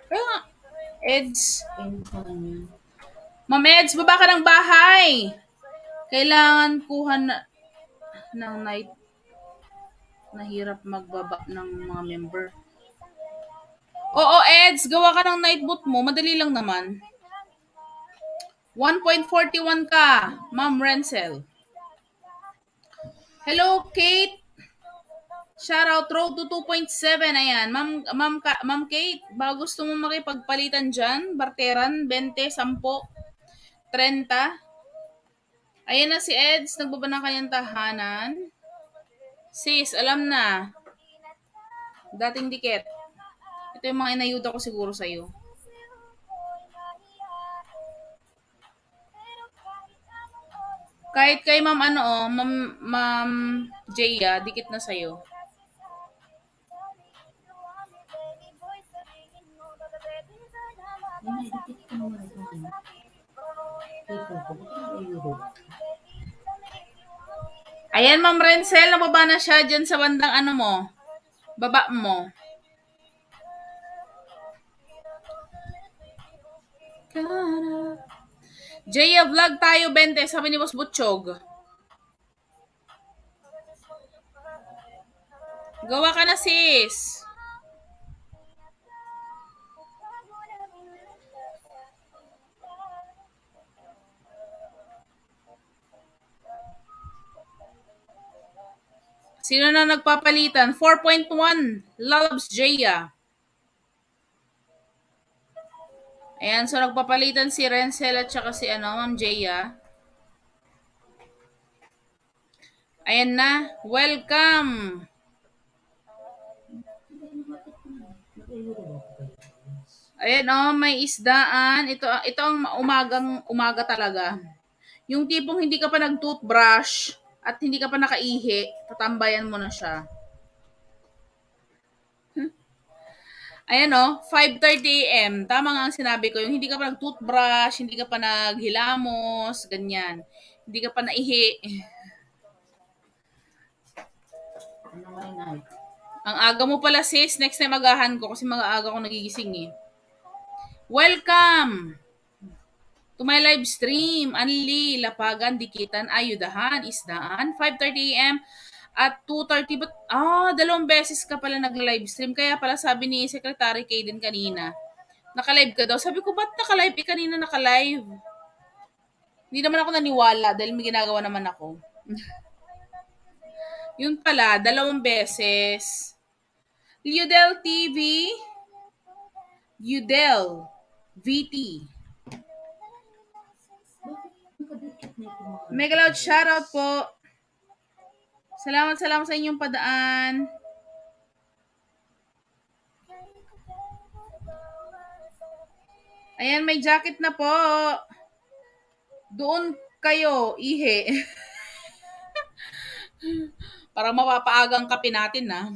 S1: Kaya nga. Eds.
S6: And yan.
S1: Ma'am Eds, baba ka ng bahay. Kailangan kuha ng night. Nahirap magbaba ng mga member. Oo, Eds, gawa ka ng night boot mo. Madali lang naman. 1.41 ka, Ma'am Renzel. Hello, Kate. Shoutout, road to 2.7. Ayan, Ma'am Kate, ba gusto mo makipagpalitan dyan? Barteran, 20, 10, 30. Ayan na si Eds, nagbaba ng kanyang tahanan. Sis, alam na. Dating dikit. Ito yung mga inayuda ko siguro sa'yo. Kahit kay Ma'am Jaya, dikit na sa'yo.
S6: Ay, naidikit ko naman ito. People ko, bakit ang Europe?
S1: Ayan, Ma'am Renzel, nababa na siya dyan sa bandang mo. Baba mo. Jaya vlog tayo, 20, sabi ni Boss Butchog. Gawa ka na, sis. Sino na nagpapalitan? 4.1, Loves Jaya. Ayan, so nagpapalitan si Renzel at saka si Ma'am Jaya. Ayan na, welcome.
S6: ayun ba ko kayo?
S1: Ayan oh, may isdaan. Ito ang umaga talaga. Yung tipong hindi ka pa nag-toothbrush at hindi ka pa nakaihi, tatambayan mo na siya. Ayan oh, 5:30 AM. Tama nga ang sinabi ko, yung hindi ka pa nag-toothbrush, hindi ka pa naghilamos, ganyan. Hindi ka pa naihi.
S6: Ano nga inay?
S1: Ang aga mo pala sis, next time agahan ko kasi mga aga ko nagigising eh. Welcome to my live stream. Anli, Lapagan, Dikitan, Ayudahan, Isdaan. 5:30 AM at 2:30. But, 2 beses ka pala nag-live stream. Kaya pala sabi ni Secretary Kaden kanina, naka-live ka daw. Sabi ko, ba't naka-live? Kanina naka-live. Hindi naman ako naniwala dahil may ginagawa naman ako. Yun pala, 2 beses. Liudel TV, Udel VT.
S6: Nakadikit na ito mga...
S1: Mega loud shoutout po. Salamat sa inyong padaan. Ayan, may jacket na po. Doon kayo, ihe. Para mapapaagang kape natin, na.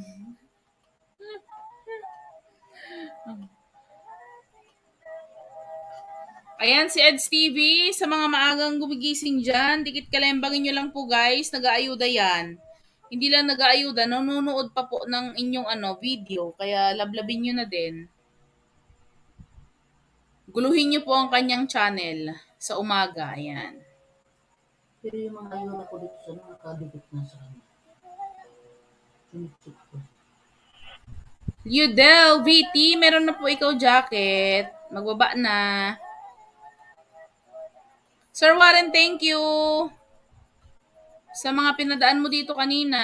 S1: Ayan, si Eds TV. Sa mga maagang gumigising dyan, dikit kalembangin nyo lang po guys. Nag-aayuda yan. Hindi lang nag-aayuda, nanonood pa po ng inyong video. Kaya lablabin nyo na din. Guluhin nyo po ang kanyang channel sa umaga. Ayan.
S6: Pero yung mga ayun ako dito sa nakadikit na sa kanya. Sinisip ko.
S1: Udel VT, meron na po ikaw jacket. Magbaba na. Sir Warren, thank you. Sa mga pinadaan mo dito kanina.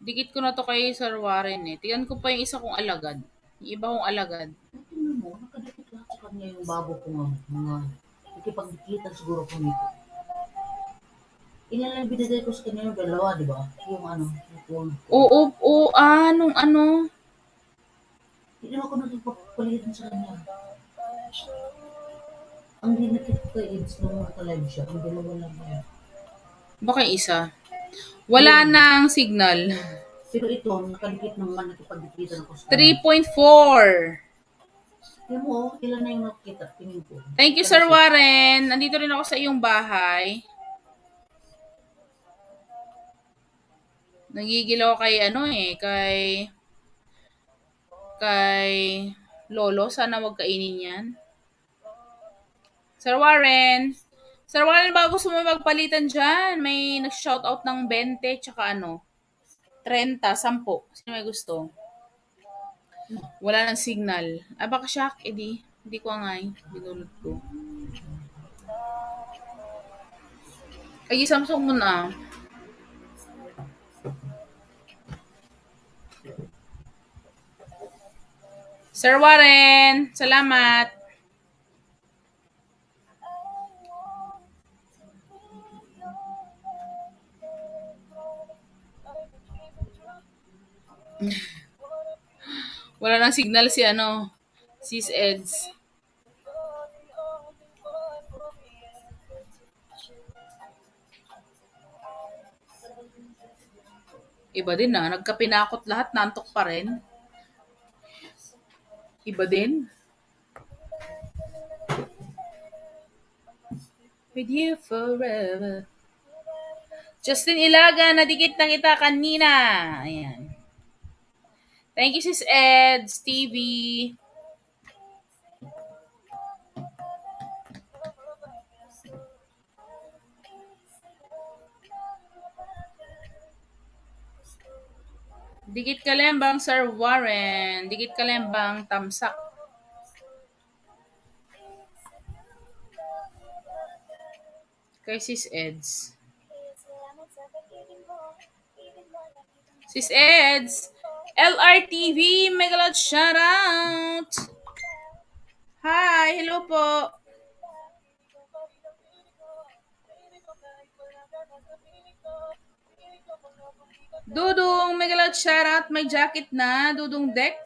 S1: Dikit ko na to kay Sir Warren eh. Tingnan ko pa yung isa kong alagad. Yung iba kong alagad.
S6: Tingnan mo, nakadikit lahat sa kanya yung babo ko nga. Mga ikipagdikitan siguro ko nito. Ilan lang binigay ko sa kanya yung 2, di ba? Yung yung phone ko.
S1: Oo, ano.
S6: Hindi naman ako nagpapalitan sa kanya. Ang dinakit ko kay Eds nung naka-live siya, ang 2 lang yan.
S1: Baka yung isa. Wala nang signal.
S6: Pero ito, nakadikit naman, nakipagdikitan ako sa kanya.
S1: 3.4.
S6: Tingnan mo, ilan na yung nakikita, tingin ko.
S1: Thank you, Sir Warren. Nandito rin ako sa iyong bahay. Nagigil ako kay Lolo. Sana wag kainin yan. Sir Warren, baka gusto mo magpalitan dyan. May nag-shoutout ng 20, tsaka 30, 10. Sino may gusto? Wala nang signal. Baka shock, edi. Hindi ko nga binulot ko. Ay, Samsung mo na. Sir Warren, salamat. Wala nang signal si Sis Eds. Iba din nagkapinakot lahat, nantok pa rin. Iba din. With you forever. Justin Ilaga, nadikit na kita kanina. Ayan. Thank you, Sis Eds TV. Dikit kalembang, Sir Warren. Dikit kalembang, tamsak. Kay Sis Eds. Sis Eds, LRTV, Megalod shoutout. Hi, hello po. Megalod shoutout. May jacket na. Dudong Dex.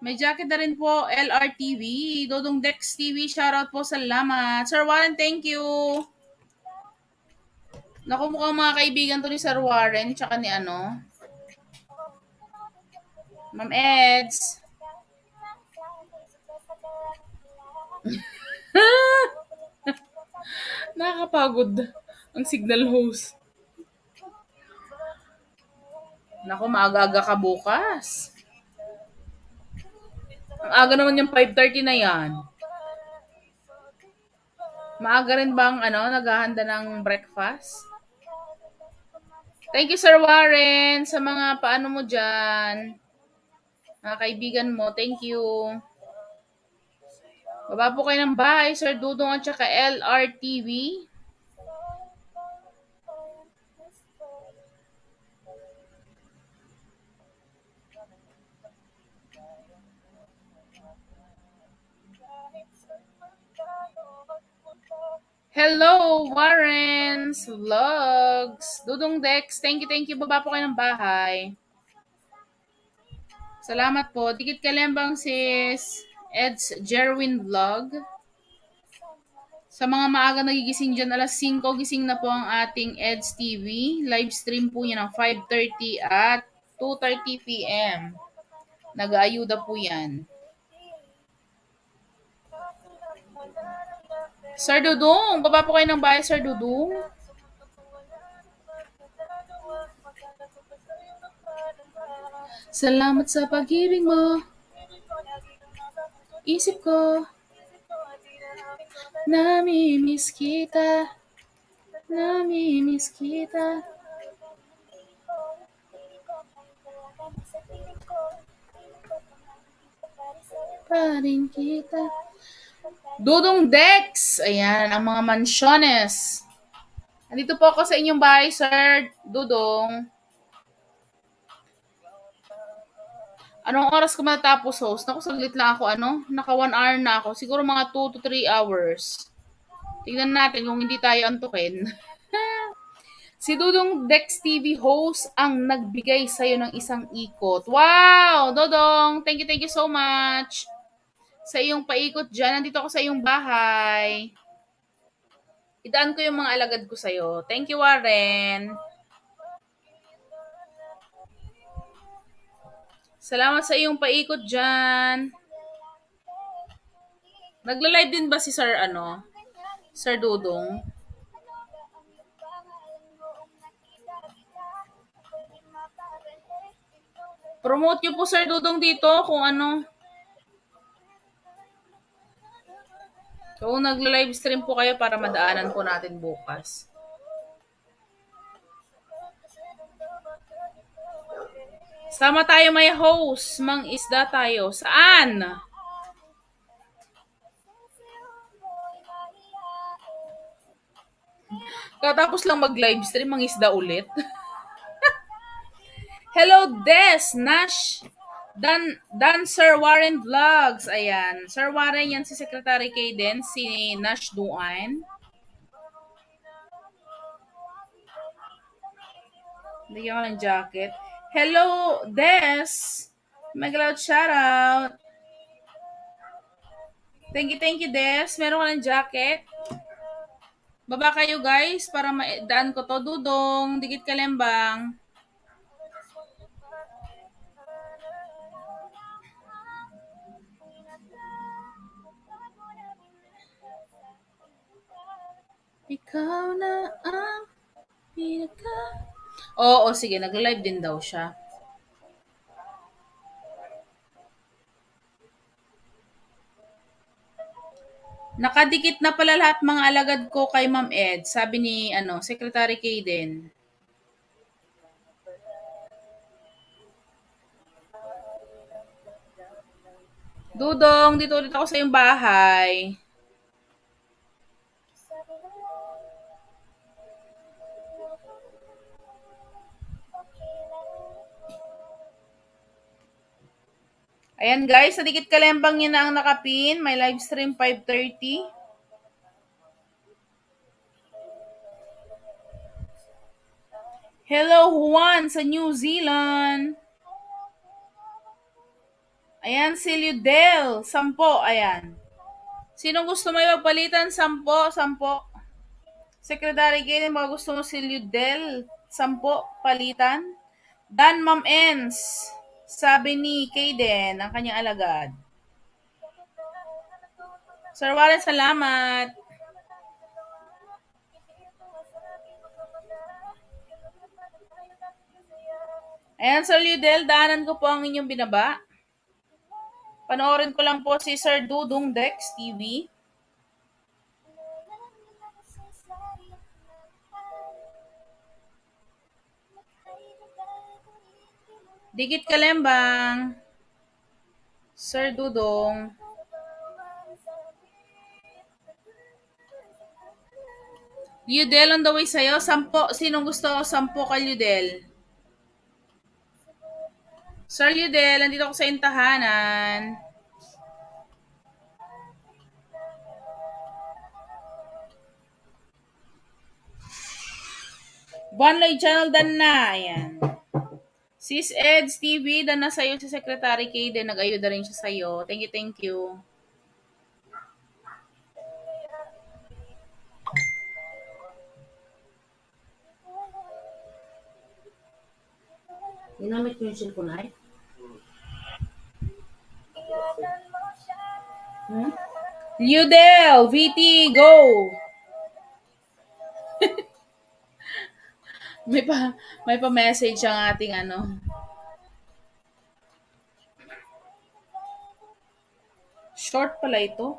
S1: May jacket na rin po. LRTV. Dudong Dex TV. Shoutout po. Salamat. Sir Warren, thank you. Naku, mukhang mga kaibigan to ni Sir Warren. Tsaka ni ano. Ma'am Eds. Nakakapagod ang signal host. Naku, maaga-aga ka bukas. Ang aga naman yung 5:30 na yan. Maaga rin bang naghahanda ng breakfast? Thank you, Sir Warren, sa mga paano mo dyan. Mga kaibigan mo, thank you. Baba po kayo ng bahay, Sir Dudong at saka LRTV. Hello, Warren's Vlogs. Dudong Dex, thank you. Baba po kayo ng bahay. Salamat po. Dikit kalembang sis Ed's Jerwin Vlog. Sa mga maaga nagigising dyan, alas 5, gising na po ang ating Ed's TV. Live stream po yan ng 5:30 at 2:30 p.m. Nag-aayuda po yan. Sir Dudong, baba po kayo ng bahay, Sir Dudong. Salamat sa pag-ibig mo. Isip ko, namimiss kita. Namimiss kita. Pa rin kita. Dudong Dex. Ayan, ang mga mansyones. Nandito po ako sa inyong bahay, Sir Dudong. Anong oras ko matapos host? Naku, saglit lang ako, naka 1 hour na ako. Siguro mga 2 to 3 hours. Tignan natin kung hindi tayo antukin. Si Dudong Dex TV host ang nagbigay sa'yo ng isang ikot. Wow! Dudong, thank you so much. Sa iyong paikot dyan, nandito ako sa iyong bahay. Idaan ko yung mga alagad ko sa'yo. Thank you, Warren. Salamat sa iyong paikot dyan. Nagla-live din ba si Sir, Sir Dudong? Promote nyo po, Sir Dudong, dito kung kung nagla-live stream po kayo para madaanan po natin bukas. Sama tayo may host. Mang isda tayo. Saan? Katapos lang mag-live stream, mang isda ulit. Hello, Des, Nash, Dan Sir Warren Vlogs. Ayan. Sir Warren, yan si Secretary Kaden, si Nash Duan. Bigyan ko ng jacket. Hello, Des. Mag-loud shoutout. Thank you, Des. Meron ka ng jacket. Baba kayo, guys, para maidaan ko to. Dudong, dikit kalembang. Ikaw na ang pinaka... Oo, sige. Nag-live din daw siya. Nakadikit na pala lahat mga alagad ko kay Ma'am Ed. Sabi ni, Secretary Kaden. Dudong, dito ulit ako sa iyong bahay. Ayan guys, sa dikit kalembang yun na ang nakapin. May live stream 5:30. Hello, Juan sa New Zealand. Ayan, si Ludel. 10, ayan. Sinong gusto may magpalitan? 10, 10. Secretary Kaden, mga gusto mo si Ludel? 10, palitan. Dan Ma'am Ens. Sabi ni Kaden, ang kanyang alagad. Sir Warren, salamat. Ayan, Sir Ludel, daanan ko po ang inyong binaba. Panoorin ko lang po si Sir Dudong Dex TV. Dikit Kalembang. Sir Dudong. Ludel on the way sa'yo. 10. Sinong gusto? 10 ka, Ludel. Sir Ludel, nandito ako sa intahanan. Bonloy Channel, dan na. Ayan. Sis Eds TV, dan na sa'yo si Secretary Kaden. Nag-ayuda rin siya sa'yo. Thank you, thank you.
S6: Ginamit ko yung cellphone ay.
S1: Ludel, VT, go! may pa-message ang ating ano. Short pala ito.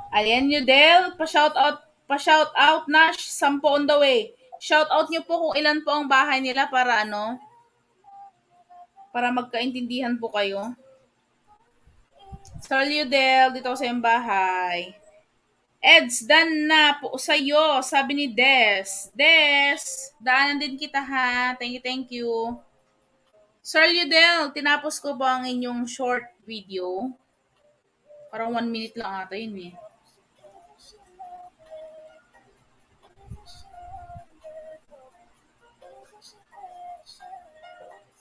S1: Ayan, Ludel, pa-shout out na, 10 on the way. Shout out niyo po kung ilan po ang bahay nila para ano, para magkaintindihan po kayo. Sir Ludel, dito sa iyong bahay. Eds, dan na po sa'yo, sabi ni Des. Des, daanan din kita ha. Thank you, thank you. Sir Ludel, tinapos ko ba ang inyong short video? Parang 1 minute lang ata yun eh.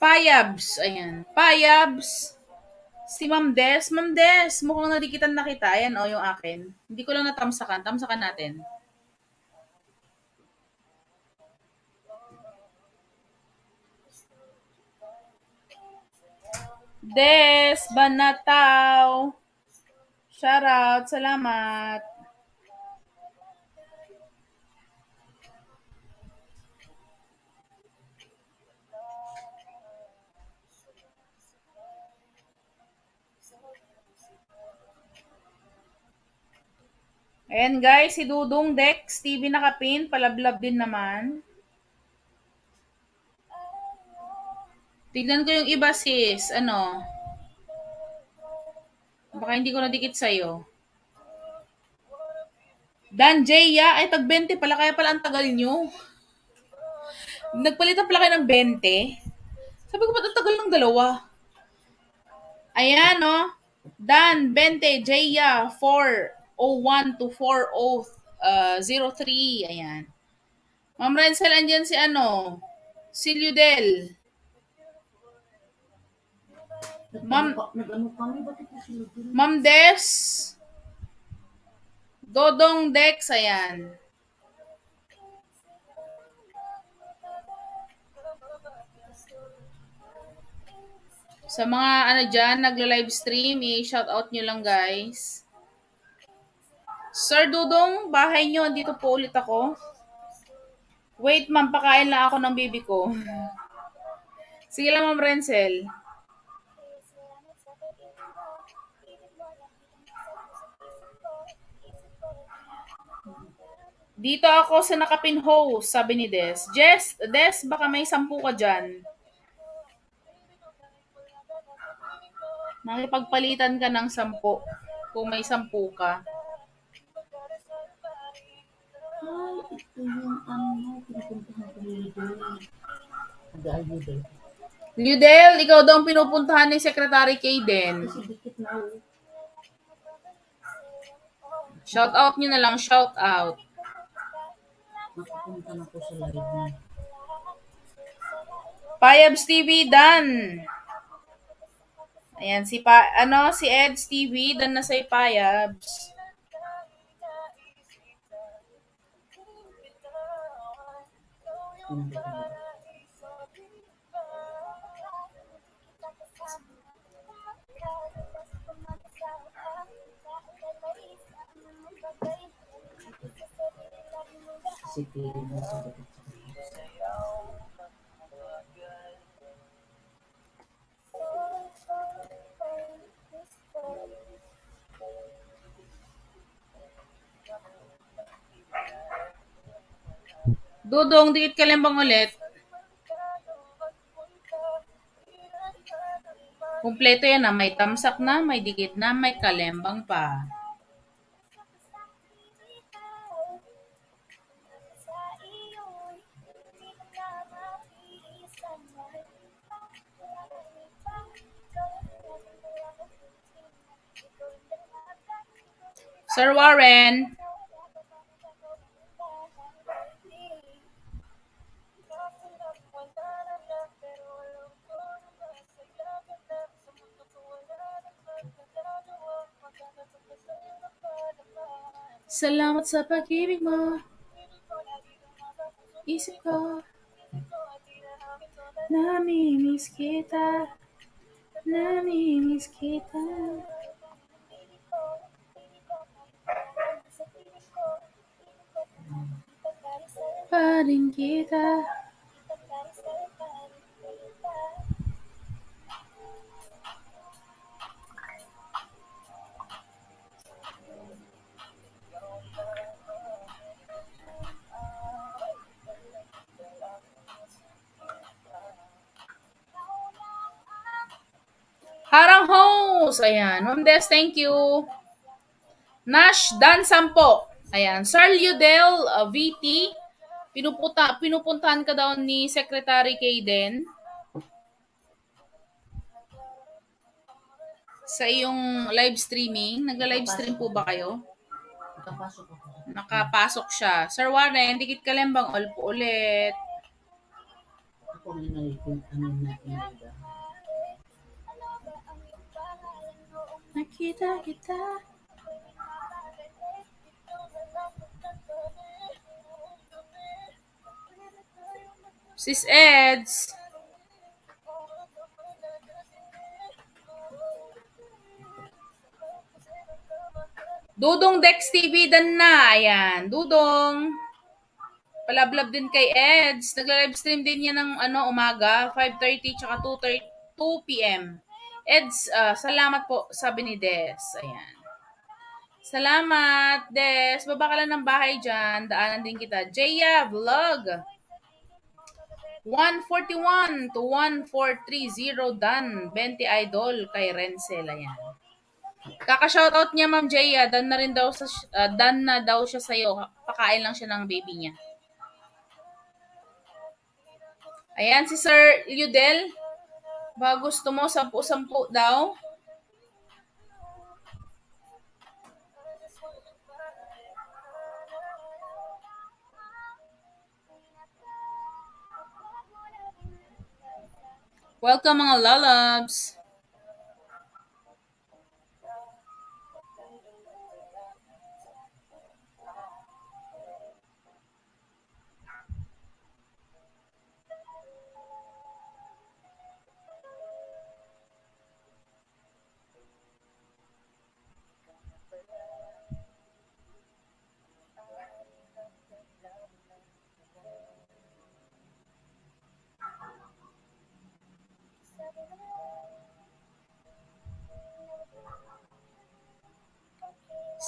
S1: Payabs, ayan. Payabs. Si Ma'am Des. Ma'am Des, mukhang nadikitan na kita. Ayan o, yung akin. Hindi ko lang natamsakan. Tamsakan natin. Des, Banataw. Shoutout, salamat. Ayan guys, si Dudong Dex TV nakapin, palablab din naman. Tignan ko yung iba sis, ano. Baka hindi ko nadikit sa'yo. Dan Jaya, ay tag 20 pala, kaya pala ang tagal nyo. Nagpalitan pala kayo ng 20. Sabi ko ba't ang tagal ng dalawa? Ayan no. Dan 20, Jaya 401 to 4003. Ayan. Ma'am Renzel, andyan si ano? Si Ludel.
S6: Nag-ano kami, ba't ito sila?
S1: Ma'am Des. Dodong Dex, ayan. Sa mga ano dyan, nagla-live stream, i-shoutout nyo lang guys. Sir Dudong, bahay nyo, dito po ulit ako. Wait ma'am, pakain lang ako ng baby ko. Sige lang Ma'am Renzel. Dito ako sa nakapin host, sabi ni Des. Des, baka may 10 ka dyan. Makipagpalitan ka ng 10. Kung may 10 ka.
S6: Ay, ito yung ano, pinupuntahan ko ni Lidl. Nag-ayuda.
S1: Ludel, ikaw daw ang pinupuntahan ni Secretary Kaden.
S6: Kasi dikit na ako.
S1: Shout out nyo na lang, shout out.
S6: Nakapunta na po sa live niya.
S1: Payabs TV, done. Ayan, si Eds TV, done na sa Payabs.
S6: Hindi ko na. Si Pili na sa dapat sa kanya.
S1: Dudong, dikit ka lang bang ulit? Kumpleto yan na, may tamsak na, may dikit na, may kalembang pa. Sir Warren. Salamat sa pag-ibig mo. Isip ko. Namimiss kita. Namimiss kita. Pa rin kita. Harang host. Ayan. Ma'am Des, thank you. Nash Dan Sampo. Ayan. Sir Liudel VT. Pinupuntahan ka daw ni Secretary Kayden sa iyong live streaming. Nagla-live stream po ba kayo?
S6: Nakapasok ako.
S1: Nakapasok siya. Sir Warren, dikit ka lang bang all po ulit?
S6: Ako may nalipin ano na inida.
S1: Nakita kita. Sis Eds. Dudong Dex TV dan na. Ayan. Dudong. Palablab din kay Eds. Nagla-live stream din yan ng umaga. 5:30 tsaka 2 p.m. Eds, salamat po. Sabi ni Des. Ayan. Salamat, Des. Baba ka lang ng bahay dyan. Daanan din kita. Jaya Vlog. 141 to 1430 dan 20 idol kay Renzel. Ayan. Kaka-shoutout niya, Ma'am Jaya. Dan na daw siya sa'yo. Pakain lang siya ng baby niya. Ayan, si Sir Liudel. Ba gusto mo 10-10 daw? Welcome mga lalabs.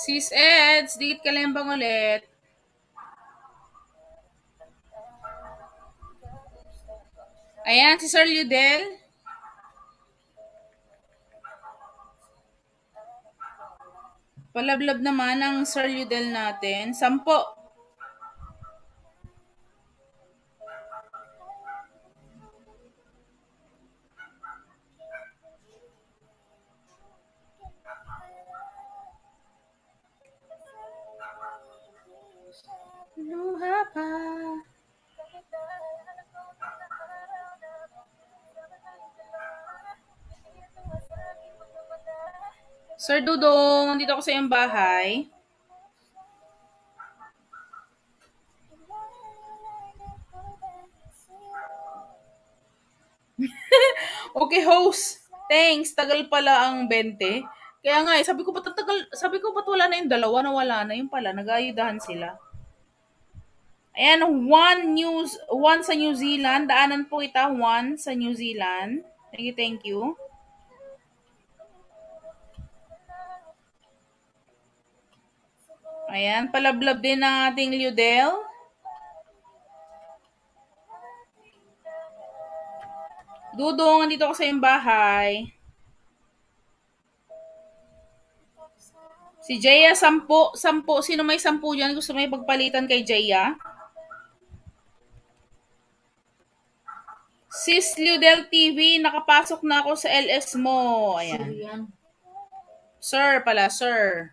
S1: Sis Eds, dikit ka lang bang ulit? Ayan, si Sir Liudel. Palablab naman ang Sir Liudel natin. 10. Luha pa. Sir Dudong, nandito ako sa iyong bahay. Okay, host. Thanks. Tagal pala ang 20. Kaya nga sabi ko ba't ang tagal, sabi ko ba't wala na yung dalawa na wala na yung pala, nag-aayudahan sila. Ayan, one sa New Zealand. Daanan po kita, one sa New Zealand. Thank you, thank you. Ayan, palablab din ng ating Liudel. Dudong, andito ako sa iyong bahay. Si Jaya, 10. Sino may 10 dyan? Gusto may pagpalitan kay Jaya? Sis Liudel TV, nakapasok na ako sa LS mo. Ayan.
S6: Sir yan.
S1: Sir pala, sir.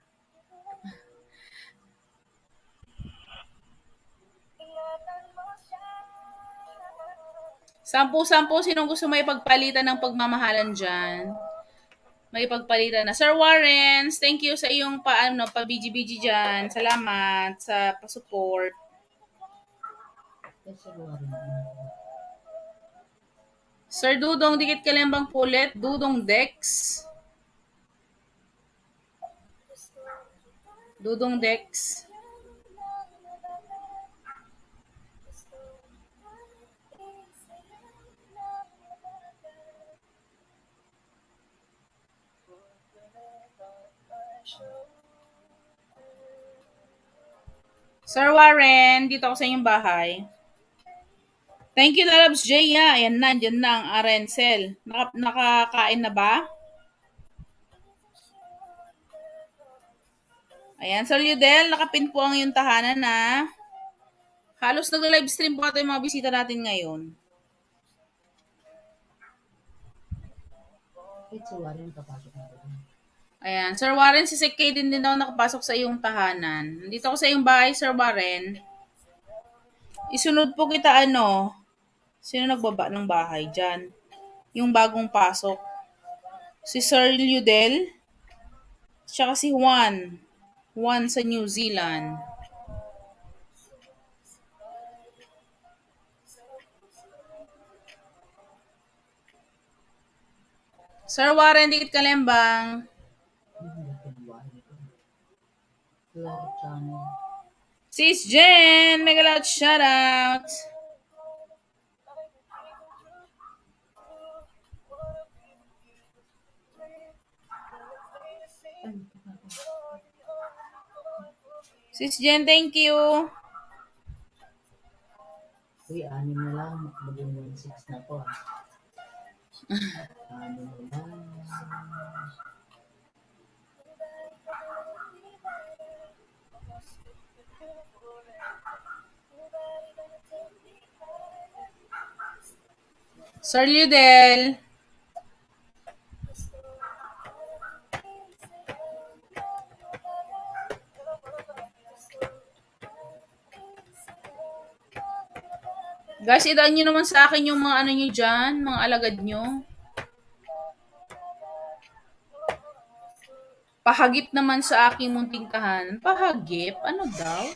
S1: Sampu, sinong gusto may pagpalitan ng pagmamahalan dyan? May pagpalitan na. Sir Warrens, thank you sa iyong pa-BG-BG dyan. Salamat sa pa-support.
S6: Kasi Warren.
S1: Sir Dudong, dikit kalembang pulit. Dudong Dex. Dudong Dex. Sir Warren, dito ako sa inyong bahay. Thank you, Lalabs Jaya. Ayan na, dyan na ang Arencel. Nakakain na ba? Ayan, Sir Liudel, nakapin po ang iyong tahanan na. Halos nag-livestream po ito yung mga bisita natin ngayon.
S6: Kahit si Warren papasok na rin.
S1: Ayan, Sir Warren, si Sek din daw nakapasok sa iyong tahanan. Nandito ako sa iyong bahay, Sir Warren. Isunod po kita sino nagbaba ng bahay dyan? Yung bagong pasok. Si Sir Liudel, tsaka si Juan. Juan sa New Zealand. Sir Warren, dikit kalembang.
S6: Clark Channel.
S1: Sis Jen, mega loud shoutouts. Sis Jen, thank you.
S6: Uy, 6 na lang. Maging 1-6 na po. 6 na lang.
S1: Sir Liudel. Guys, idaan nyo naman sa akin yung mga nyo dyan, mga alagad nyo. Pahagip naman sa aking munting tahanan. Pahagip? Ano daw?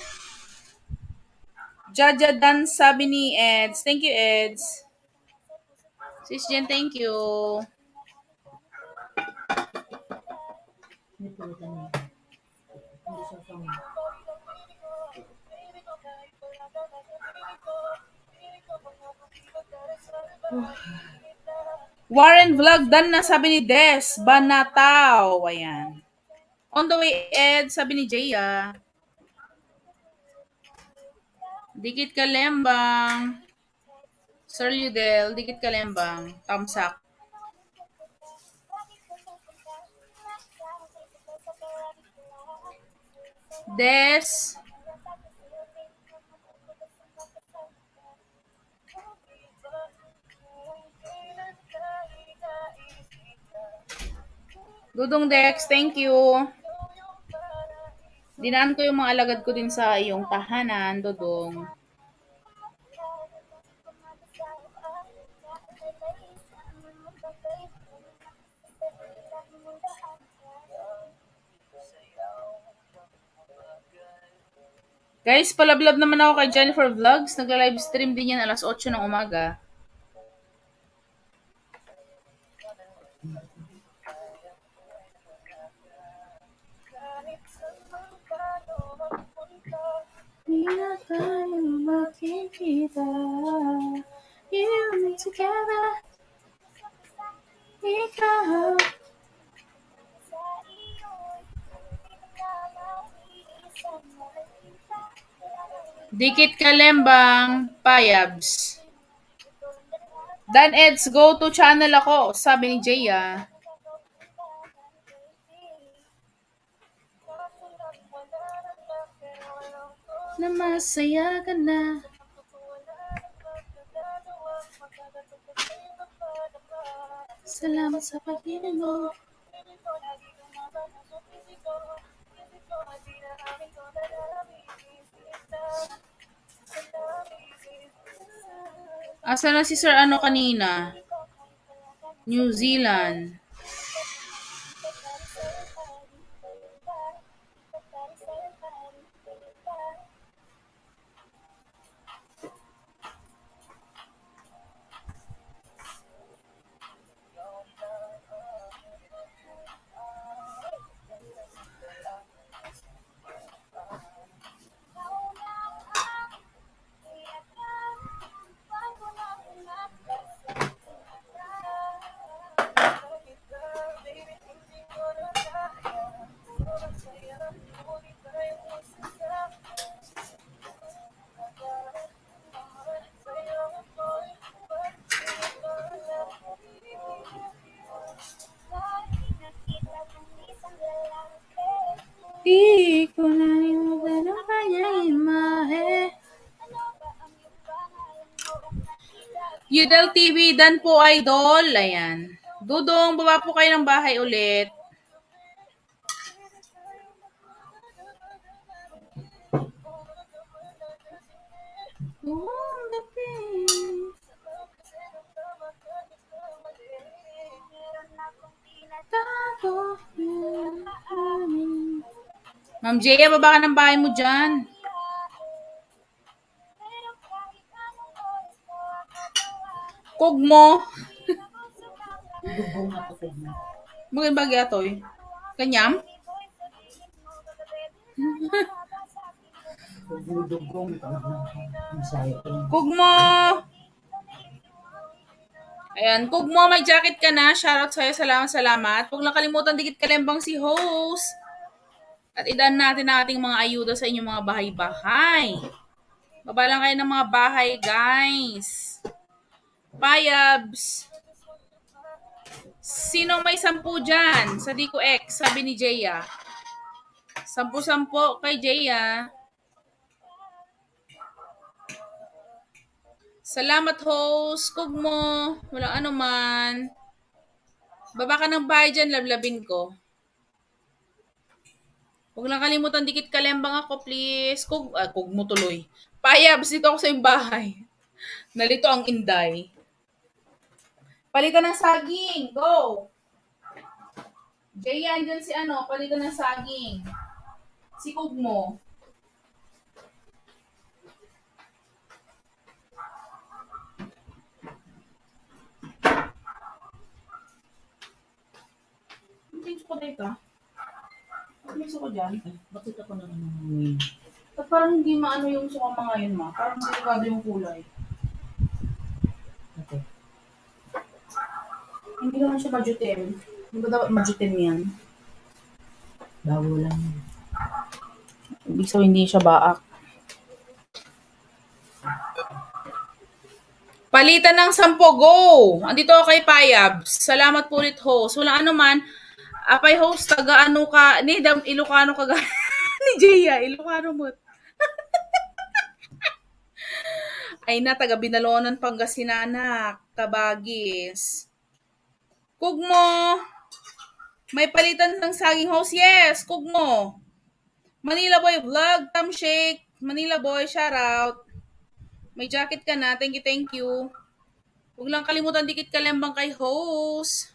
S1: Jaja Dan, sabi ni Eds. Thank you, Eds. Sis Jen, thank you.
S6: Hindi po ito niya. Hindi siya siyang...
S1: Warren Vlog, dan na, sabi ni Des. Banataw. Ayan. On the way, Ed, sabi ni Jaya. Dikit kalembang. Sir Liudel, dikit kalembang. Tamsak. Des. Dudong Dex, thank you. Dinaan ko yung mga alagad ko din sa iyong tahanan, Dudong. Guys, palablab naman ako kay Jennifer Vlogs. Nagla-live stream din yan alas 8 ng umaga. Hindi na tayo makikita. You together. Ikaw. Dikit Kalembang Payabs. Dan Eds, go to channel ako, sabi ni Jaya. Na masaya ka na. Salamat sa pag-ibig mo. Asa na si Sir ano kanina? New Zealand. Di ko nalimutan ang kanyang imahe. Udel TV, Dan po idol. Ayan. Dudong, baba po kayo ng bahay ulit. Buong gabi. Tago yung amin. Ma'am Jaya, baba ka ng bahay mo dyan. Kugmo.
S6: Dugong ako ko na.
S1: Mungkin bagay atoy. Kanyam?
S6: Dugong ko na. Ang sayo ko.
S1: Kugmo! Ayan, Kugmo, may jacket ka na. Shoutout sa'yo. Salamat, salamat. Huwag lang kalimutan, dikit kalembang si host. At idaan natin ang ating mga ayuda sa inyong mga bahay-bahay. Baba lang kayo ng mga bahay, guys. Payabs. Sinong may 10 dyan? Sa Dico X, sabi ni Jaya. 10-10 kay Jaya. Salamat, host. Kugmo. Walang anuman. Baba ka ng bahay dyan, lablabin ko. Huwag lang kalimutan, dikit kalembang ako, please. Kugmo tuloy. Payabs, dito ako sa iyong bahay. Nalito ang inday. Palitan ng saging. Go! Jay, andyan si ano, palitan ng saging. Si Kugmo. Pinso ko dito. Pinso ko dyan.
S6: Bakit ako na naman?
S1: At parang hindi maano yung suka mga yun, ma. Parang delikado yung kulay.
S6: Okay.
S1: Hindi naman siya majutin. Hindi ba dapat majutin yan?
S6: Bago lang.
S1: Ibig sabihin hindi siya baak. Palitan ng 10, go! Andito ako kay Payabs. Salamat po ulit, host. Walang ano man. Apay host, taga-ano ka. Ilocano ka ni Jaya. Ilocano mo. Ay na, taga Binalonan, Pangasinan, Tabagis. Kugmo! May palitan ng saging host. Yes, Kugmo. Manila Boy Vlog, Tam Shake. Manila Boy, shout out. May jacket ka na. Thank you, thank you. Huwag lang kalimutan, dikit kalembang kay host.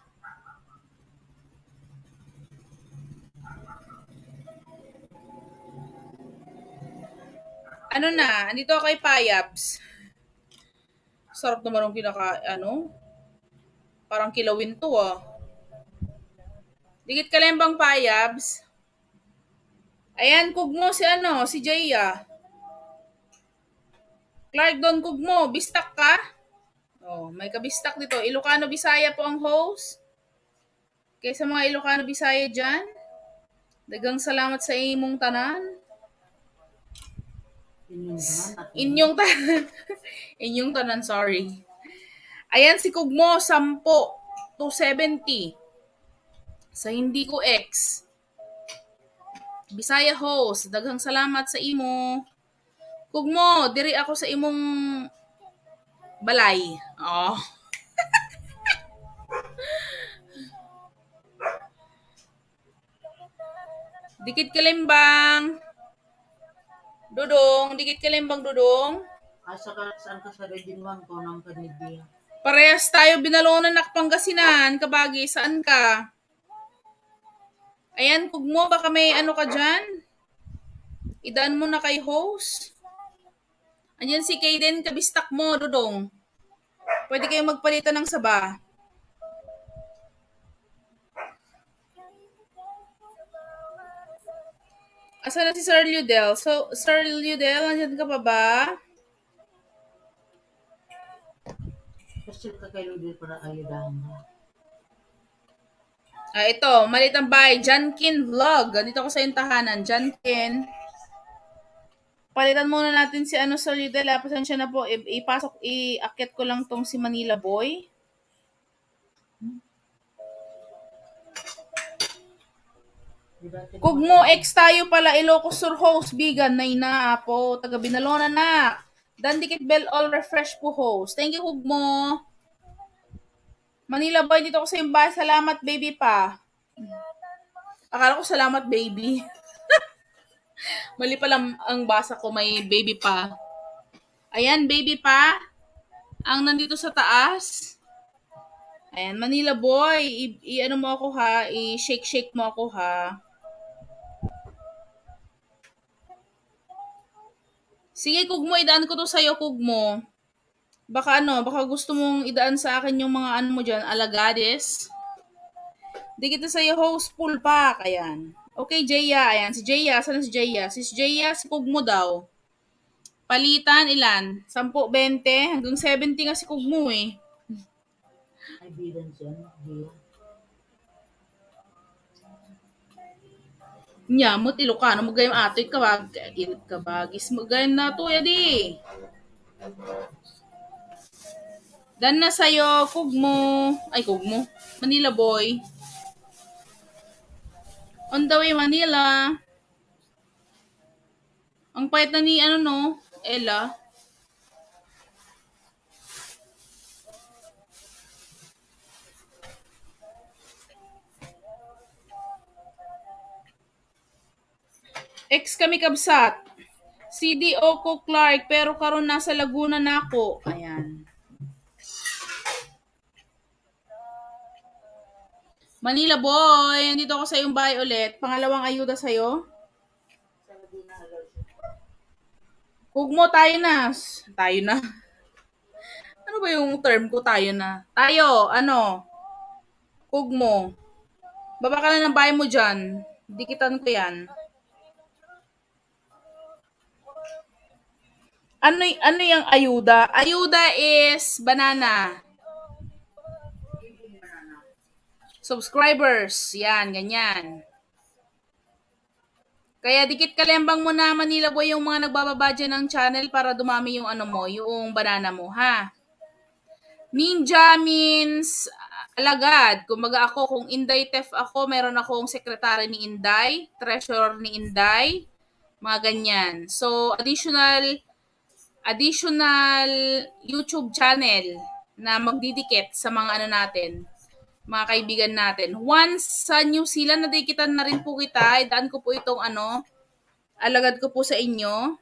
S1: Ano na, andito ako kay Payabs. Sarap naman ang parang kilawin to ah. Dikit kalembang Payabs. Ayan, kugmo si Jaya. Clark Don kugmo, bistak ka? Oh, may kabistak dito. Ilocano Bisaya po ang host. Kaya sa mga Ilocano Bisaya dyan, dagang salamat sa imong tanan.
S6: Inyong tanan.
S1: Inyong tanan, sorry. Ayan si Kugmo, 10 to 70. Sa hindi ko ex. Bisaya host, daghang salamat sa imo. Kugmo, diri ako sa imong balay. Oh. Dikit kalimbang. Dikit kalimbang Dudong.
S6: Saan ka sa Region 1 ko ng Panigya?
S1: Parehas tayo binalonan na Pangasinan, kabagi, saan ka? Ayan, Kugmo, baka may ano ka dyan? Idaan mo na kay host. Andiyan si Kaden, kabistak mo, Dudong. Pwede kayong magpalitan ng saba. Asa na si Sir Liudel? So, Sir Liudel, nandiyan ka pa ba?
S6: Kasi ka kay Ludwig para ayudahan mo.
S1: Ito, malitang bahay, Jankin Vlog. Ganito ko sa yung tahanan, Jankin. Palitan muna natin si Sir Liudel. Pasensya na po, iakyat ko lang tong si Manila Boy. Kugmo, ex tayo pala, Ilocos Sur host, bigan, na po, taga Binalona na. Dandikit Bell All Refresh po host. Thank you, Kugmo. Manila Boy, dito ko sa yung bahay. Salamat, baby pa. Akala ko salamat, baby. Mali pala ang basa ko, may baby pa. Ayan, baby pa. Ang nandito sa taas. Ayan, Manila Boy, i-ano mo ako ha, i-shake mo ako ha. Sige, Kugmo, idaan ko to sa'yo, Kugmo. Baka gusto mong idaan sa akin yung mga mo dyan, alagades. Di kita sa'yo host, full pack, ayan. Okay, Jaya, ayan, si Jaya, saan si Jaya? Si Jaya, si Kugmo daw. Palitan, ilan? 10, 20, hanggang 70 nga si Kugmo eh.
S6: Ay, bilan siya. Bilan.
S1: Nyamot, Ilocano, magayang atoy kabagis, magayang na to, yadi. Dan na sa'yo, Kugmo. Ay, Kugmo. Manila Boy. On the way, Manila. Ang payat na ni, Ella. Ex kami kabsat. CDO ko Clark, pero karon nasa Laguna na ako. Ayan. Manila Boy, nandito ako sa iyong bahay ulit. Pangalawang ayuda sa'yo. Kugmo, tayo na. Tayo na. Ano ba yung term ko? Tayo na. Tayo, Kugmo. Baba ka na ng bahay mo dyan. Dikitan ko yan. Ano yung ayuda? Ayuda is banana. Subscribers. Yan, ganyan. Kaya dikit kalembang mo na Manila Boy yung mga nagbababa dyan ng channel para dumami yung yung banana mo, ha? Ninja means alagad. Kumbaga ako, kung Inday Tef ako, meron akong secretary ni Inday, treasurer ni Inday, mga ganyan. So, additional YouTube channel na magdidikit sa mga natin, mga kaibigan natin. Once sa New Zealand, nadikitan na rin po kita. Idaan ko po itong alagad ko po sa inyo.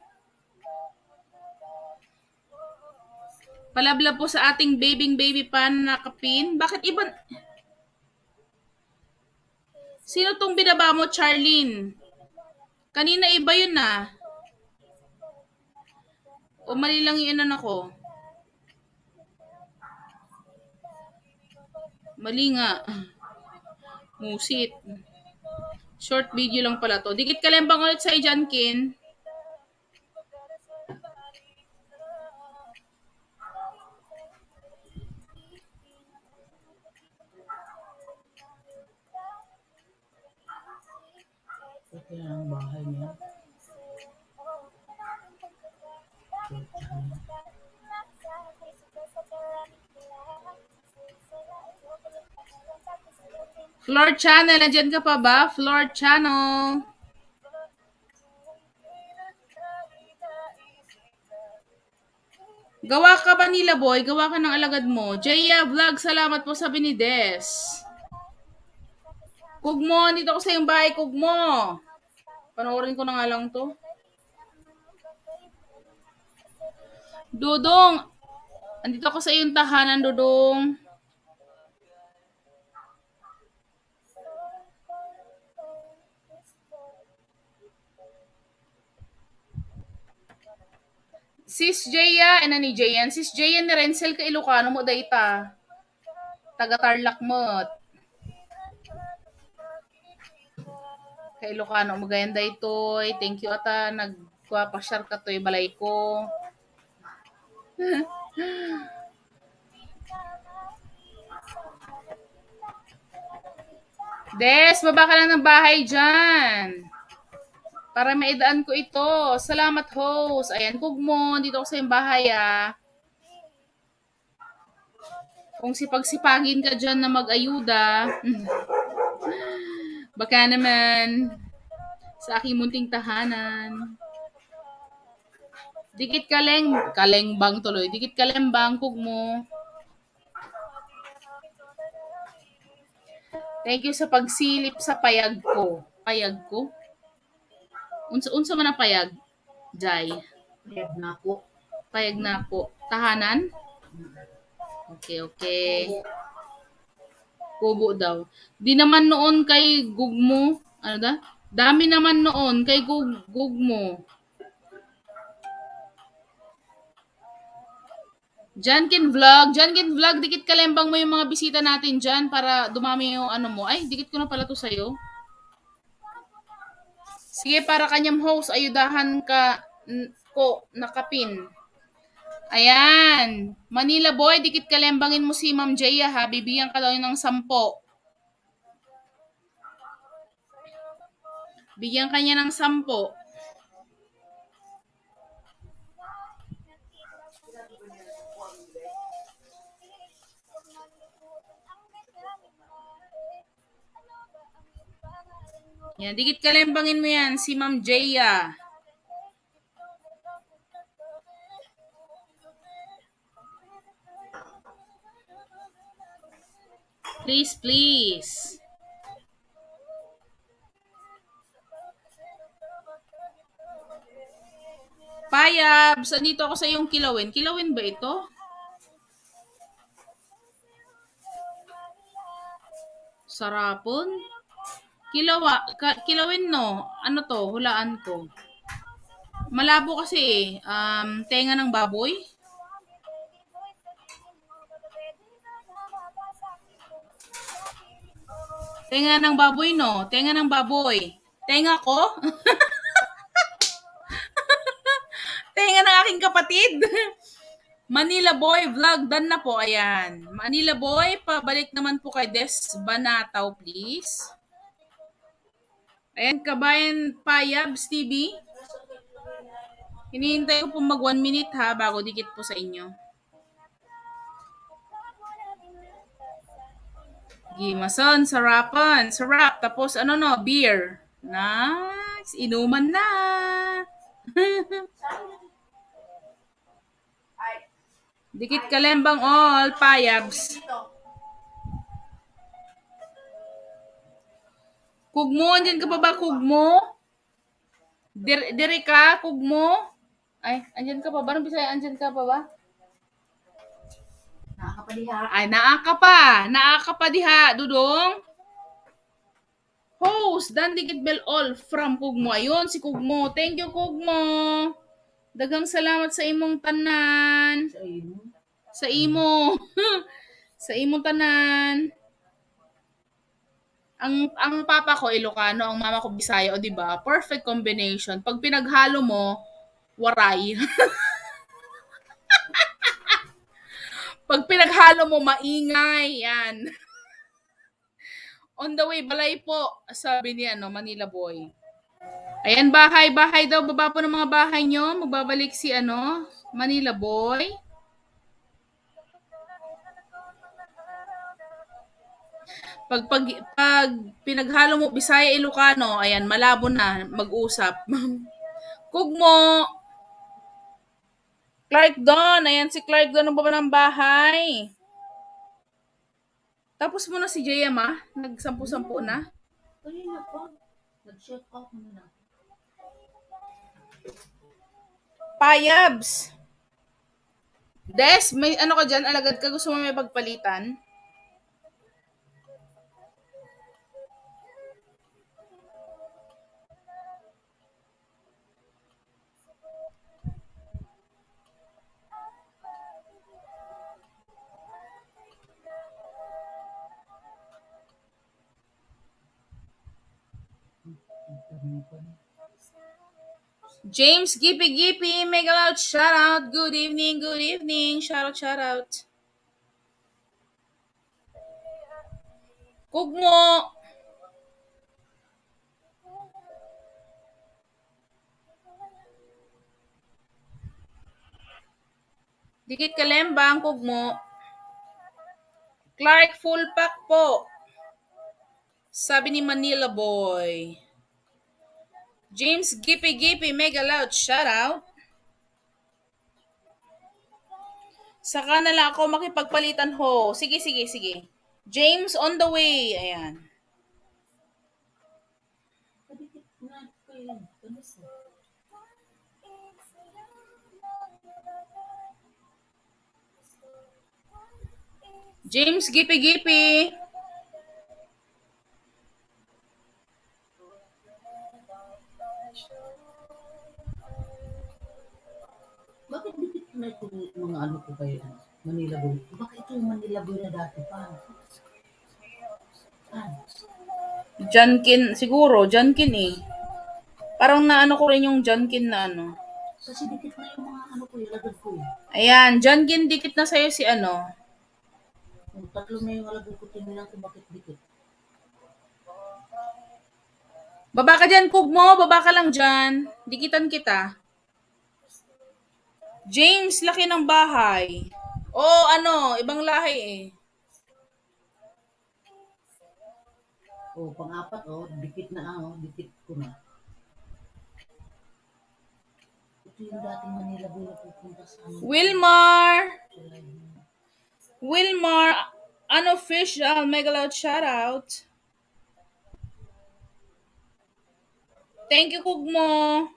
S1: Palabla po sa ating baby pan na kapin. Bakit iba? Sino tong binaba mo, Charlene? Kanina iba yun na. O mali lang yung ano ko? Mali nga. Musit. Short video lang pala to. Dikit kalembang ulit sa Jankin.
S6: Ito na ang bahay niya.
S1: Floor Channel, nandiyan ka pa ba? Floor Channel. Gawa ka ba nila, boy? Gawa ka ng alagad mo. Jaya Vlog, salamat po sa Binides. Kugmo, dito ako sa iyong bahay, Kugmo. Panoorin ko na nga lang to. Dudong, andito ako sa iyong tahanan, Dudong. Sis Jaya, ano ni Jayan? Sis Jaya ni Renzel ka Ilocano mo dayta. Taga Tarlac mo. Kay Ilocano mo gayan daytoy. Thank you ata nagpa-share ka toy balay ko. Des, baba ka lang ng bahay dyan. Para maidaan ko ito. Salamat, host. Ayan, Kugmo. Dito ako sa iyong bahay, ah. Kung sipag-sipagin ka dyan na mag-ayuda, baka naman sa aking munting tahanan. Dikit kalengbang tuloy. Dikit kalembang, Kugmo. Thank you sa pagsilip sa payag ko. Payag ko? Unsa man ang payag? Jai.
S6: Red na po.
S1: Payag na po. Tahanan? Okay. Kubo daw. Di naman noon kay Gugmo. Ano da? Dami naman noon kay Gugmo. Jankin Vlog, dikit kalembang mo yung mga bisita natin dyan para dumami yung ano mo. Ay, dikit ko na pala to sa'yo. Sige, para kanyang host, ayudahan ka ko nakapin. Ayan. Manila boy, dikit kalembangin mo si Ma'am Jaya ha. Bibigyan ka daw ng 10. Bigyan ka niya ng 10. Yan, dikit kalembangin mo yan, si Ma'am Jaya. Please. Payabs, andito ako sa iyong kilawin. Kilawin ba ito? Sarapon? Kilawin no. Ano to? Hulaan ko. Malabo kasi eh. Tenga ng baboy. Tenga ng baboy no. Tenga ng baboy. Tenga ko? Tenga ng aking kapatid. Manila Boy Vlog, done na po. Ayan. Manila Boy, pabalik naman po kay Des Banataw, please. Ayan, Kabayan Payabs TV. Hinihintay ko po mag 1 minute ha, bago dikit po sa inyo. Gimason, sarapan. Sarap. Tapos ano no, beer. Nice. Inuman na. Dikit kalembang all, Payabs. Kugmo, andyan ka pa ba, Kugmo? Diri ka, Kugmo? Ay, andyan ka pa ba? Anong Bisaya, andyan ka pa ba?
S6: Nakakapadiha.
S1: Ay, naaka pa diha, Dudong. Host, dan dikit bell all from Kugmo. Ayun, si Kugmo. Thank you, Kugmo. Daghang salamat sa imong tanan.
S6: Sa imo.
S1: Sa imo. Sa imong tanan. Ang papa ko Ilocano, ang mama ko Bisaya, o 'di ba? Perfect combination. Pag pinaghalo mo, waray. Pag pinaghalo mo, maingay. Yan. On the way, balay po, sabi ni Manila Boy. Ayan, bahay daw. Baba po ng mga bahay nyo. Magbabalik si Manila Boy. Pag pinaghalo mo Bisaya Ilocano, ayan, malabo na mag-usap. Kugmo. Clark Don. Ayan, si Clark Don ang baba ng bahay. Tapos mo na si JM, nagsampu-sampu na.
S6: Kanina pa. Nag-check out muna.
S1: Payabs. Des, may ka dyan? Alagad ka? Gusto mo may pagpalitan? James Gippy, mega loud shout out. Good evening. Shout out. Kugmo. Dikit Kalembang, Kugmo. Clark full pack po. Sabi ni Manila Boy. James Gippy, mega loud shout out. Saka na lang ako makipagpalitan ho. Sige. James on the way. Ayan.
S6: Kadikit na kayo. Kamusta?
S1: James Gippy.
S6: Bakit dikit na itong mga ano ko kayo? Manila Boy. Bakit ito yung Manila Boy na dati pa?
S1: Jankin, siguro. Jankin eh. Parang naano ko rin yung Jankin na
S6: Kasi dikit na yung mga ano ko yung lagad ko eh.
S1: Ayan, Jankin, dikit na sa'yo si
S6: Kung tatlo na yung lagad ko, tinilang ko bakit dikit.
S1: Baba ka dyan, Kugmo. Baba ka lang dyan. Dikitan kita. James, laki ng bahay. Ibang lahi eh.
S6: Pang-apat dikit na dikit ko na. Ito yung dating Manila Boy na pupunta sa
S1: Wilmar, unofficial, mega loud shout out. Thank you, Kugmo.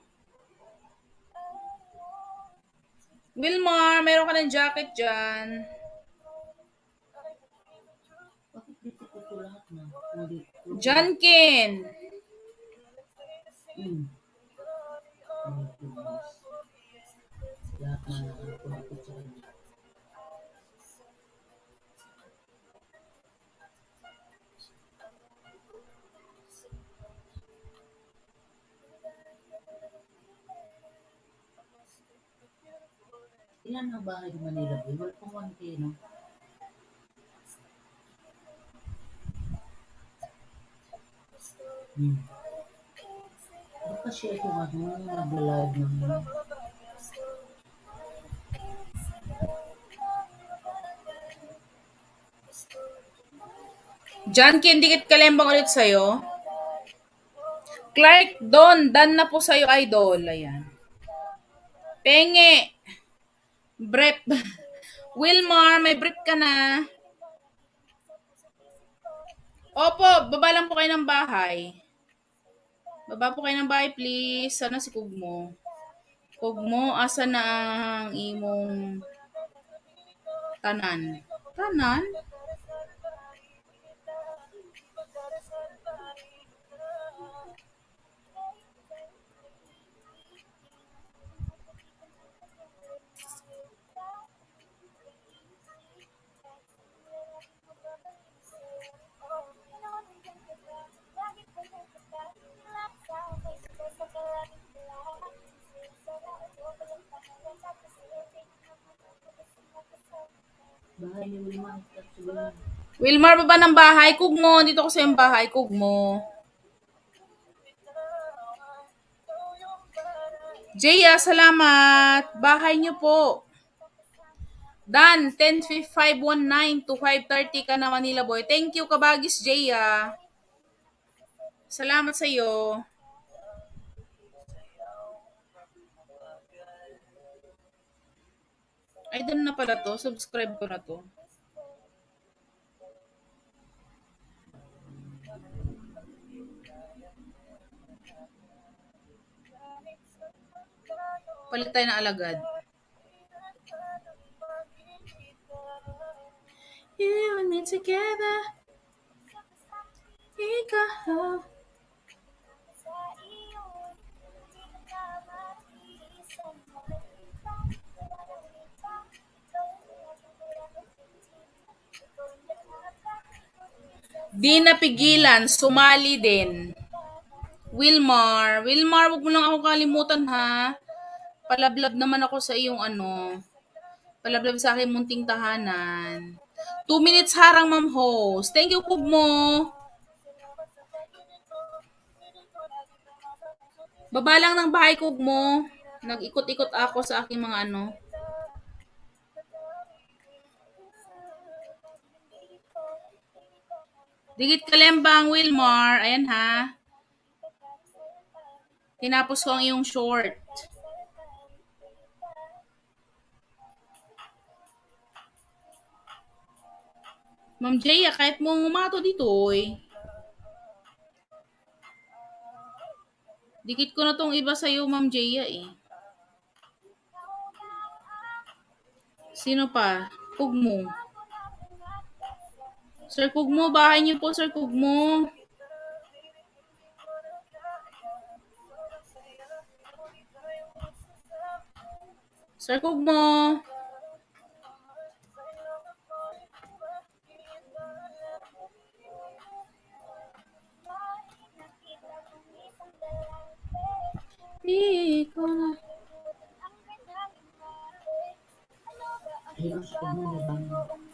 S1: Wilmar, meron ka ng jacket dyan.
S6: Bakit dikit ito lahat na?
S1: Jankin.
S6: Lahat na nakakapagod sa kanya. Ilan ang bahay ng Manila Boy? Wala pang 1K, no? Baka siya ito nag-live ng
S1: Jankin, dikit kalembang ulit sa'yo. Clark, Don, done na po sa'yo, idol. Ayan. Penge. Brep. Wilmar, may brief ka na. Opo, baba lang po kayo ng bahay. Baba po kayo ng bahay, please. Sana si Kugmo. Kugmo, asa na ang imong tanan? Tanan?
S6: Bahay ni Wilma. Siguro.
S1: Wilmar, baba ng bahay. Kugmo, dito ko sa yung bahay. Kugmo. Jaya, salamat. Bahay niyo po. Dan, 10-519 to 5:30 ka na Manila Boy. Thank you, Kabagis Jaya. Salamat sa iyo. Ay, doon na pala to. Subscribe ko na to. Palit tayo ng alagad. You and me together. Ikaw. Di napigilan, sumali din. Wilmar, wag mo lang ako kalimutan ha. Palablab naman ako sa iyong palablab sa aking munting tahanan. 2 minutes harang, Ma'am Host. Thank you, Kugmo. Baba lang ng bahay, Kugmo. Nag-ikot-ikot ako sa aking mga Digit Kalembang, Wilmar. Ayan ha. Tinapos ko ang iyong short. Ma'am Jaya, kahit mo umato dito Dikit ko na tong iba sa'yo, Ma'am Jaya Sino pa? Kugmo. Sir Kugmo, bahay niyo po, Sir Kugmo. Sir Kugmo. Di ko na.
S6: Ayun, pag mo nabangon.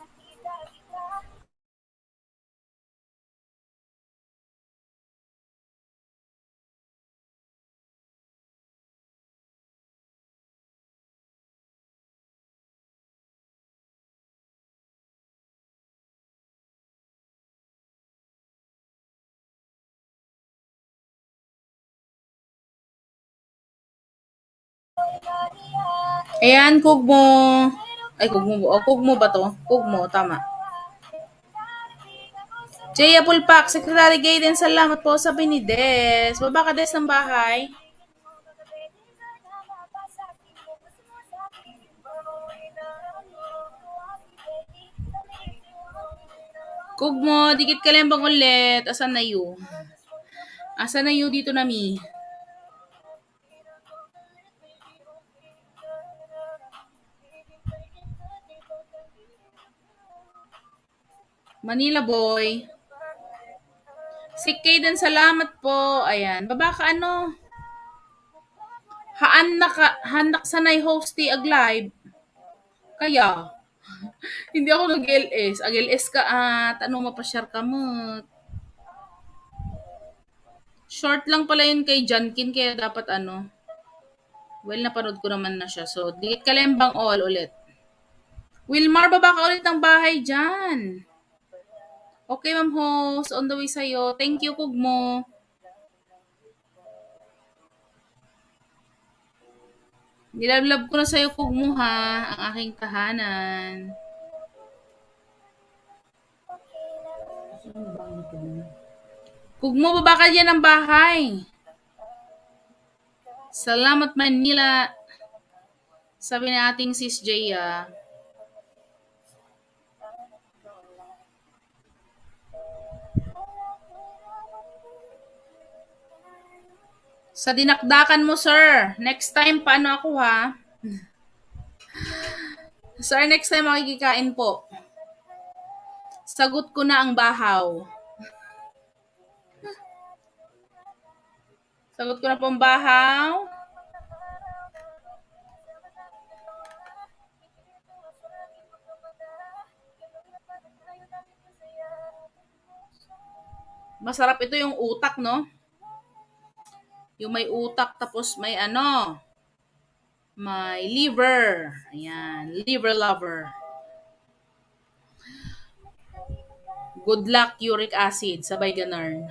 S1: Ayan, Kugmo. Ay, Kugmo. Kugmo ba to? Kugmo, tama. Jaya Pulpak, Secretary Gayden, salamat po sa Binides. Baba ka des ng bahay. Kugmo, dikit ka lang bang ulit? Asan na you? Asan na you dito na mi? Manila Boy. Si Kayden, salamat po. Ayan. Baba ka Hanak sanay hosti ag live. Kaya, hindi ako nag-LS. Ag-LS ka at mapasyar ka mo. Short lang pala yun kay Jankin, kaya dapat Well, napanood ko naman na siya. So, dikit kalembang all ulit. Wilmar, baba ka ulit ng bahay dyan. Okay, Ma'am Host. On the way sa'yo. Thank you, Kugmo. Nilablab ko na sa'yo, Kugmo, ha. Ang aking tahanan.
S6: Saan nabangon ko na?
S1: Kugmo, baba ka dyan ng bahay. Salamat, Manila. Sabi na ating sis Jaya. Sa dinakdakan mo, sir. Next time, paano ako, ha? Sir, next time makikikain po. Sagot ko na ang bahaw. Sagot ko na po ang bahaw. Masarap ito yung utak, no? Yung may utak tapos may ano, may liver. Ayan, liver lover. Good luck, uric acid. Sabay ganun.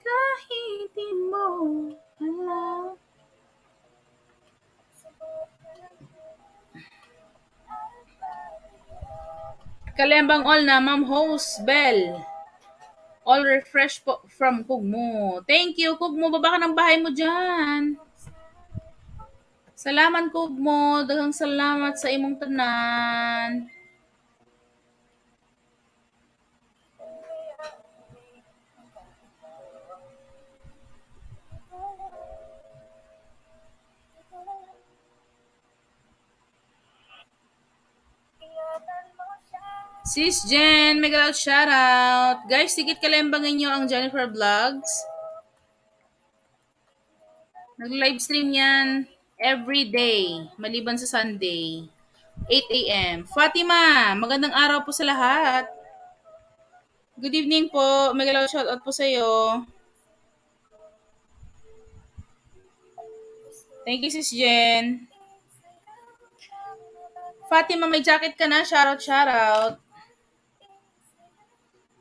S1: Kahit di mo alam. Kalembang all na, Ma'am Host Bell. All refresh po from Kugmo. Thank you, Kugmo. Baba ka ng bahay mo dyan. Salamat, Kugmo. Daghang salamat sa imong tanan. Sis Jen, mega loud shoutout. Guys, sikit kalembangin nyo ang Jennifer Vlogs. Nag-live stream yan every day, maliban sa Sunday. 8 a.m. Fatima, magandang araw po sa lahat. Good evening po. Mega loud shoutout po sa iyo. Thank you, Sis Jen. Fatima, may jacket ka na. Shoutout.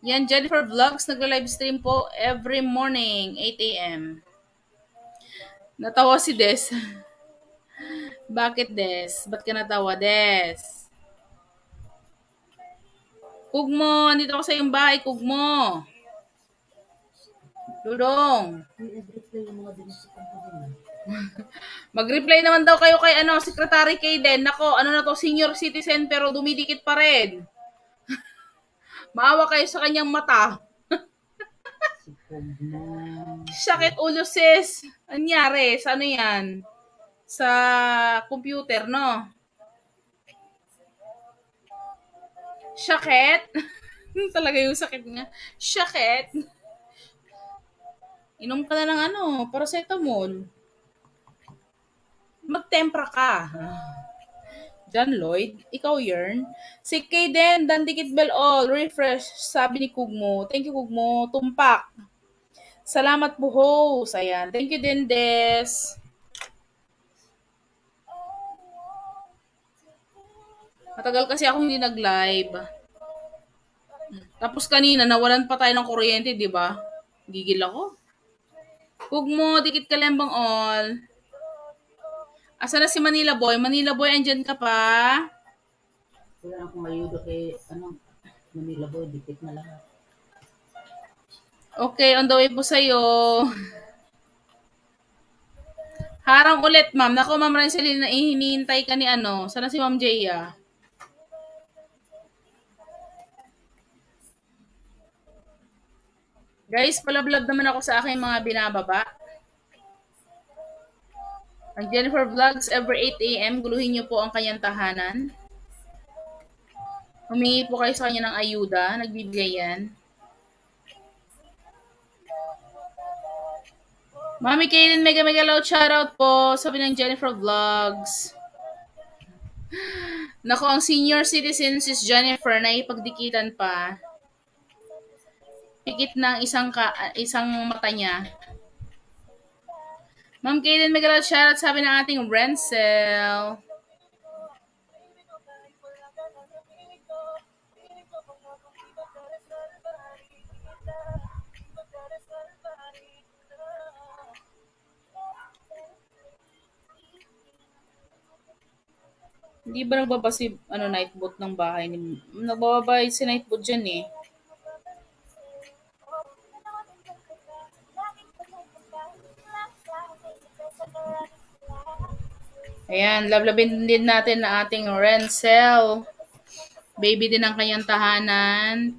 S1: Yan, Jennifer Vlogs, nagla-live stream po every morning, 8 a.m. Natawa si Des. Bakit, Des? Ba't ka natawa, Des? Kugmo, andito ako sa iyong bahay, Kugmo. Dudong.
S6: I-reply yung mga dinisipan ko din.
S1: Mag-reply naman daw kayo kay Secretary Kayden. Nako, ano na to, senior citizen pero dumidikit pa rin. Maawa kayo sa kanyang mata.
S6: Si Kugmo.
S1: Sakit ulo, sis. Anyari? Sa ano yan? Sa computer, no? Sakit? Talaga yung sakit niya. Sakit? Inom ka na ng paracetamol. Magtempra ka. John Lloyd, ikaw Yern. Si Kayden, Dandikit Bell All, refresh, sabi ni Kugmo. Thank you, Kugmo. Tumpak. Salamat po, host. Ayan. Thank you din, Des. Matagal kasi ako hindi nag-live. Tapos kanina, nawalan pa tayo ng kuryente, di ba? Gigil ako. Kugmo, dikit kalembang all. Asa na si Manila Boy? Manila Boy, andyan ka pa?
S6: Wala akong ayuda kay, Manila Boy, dikit na lahat.
S1: Okay, on the way po sa'yo. Harang ulit, ma'am. Nako, ma'am Rancelina, hinihintay ka ni Sana si Ma'am Jaya? Guys, palablab naman ako sa aking mga binababa. Ang Jennifer Vlogs every 8 a.m. Guluhin niyo po ang kanyang tahanan. Humingi po kayo sa kanya ng ayuda. Nagbibigay yan. Mami Kaylin, mega loud shoutout po. Sabi ng Jennifer Vlogs. Nako, ang senior citizen si Jennifer na ipagdikitan pa. Pikit ng isang mata niya. Ma'am Kaylin, mega loud shoutout, sabi ng ating Renzel. Hindi ba nagbaba si Nightbot ng bahay ni nagbababa si Nightbot diyan eh. Ayan, lablabin din natin na ating Renzel. Baby din ang kanyang tahanan.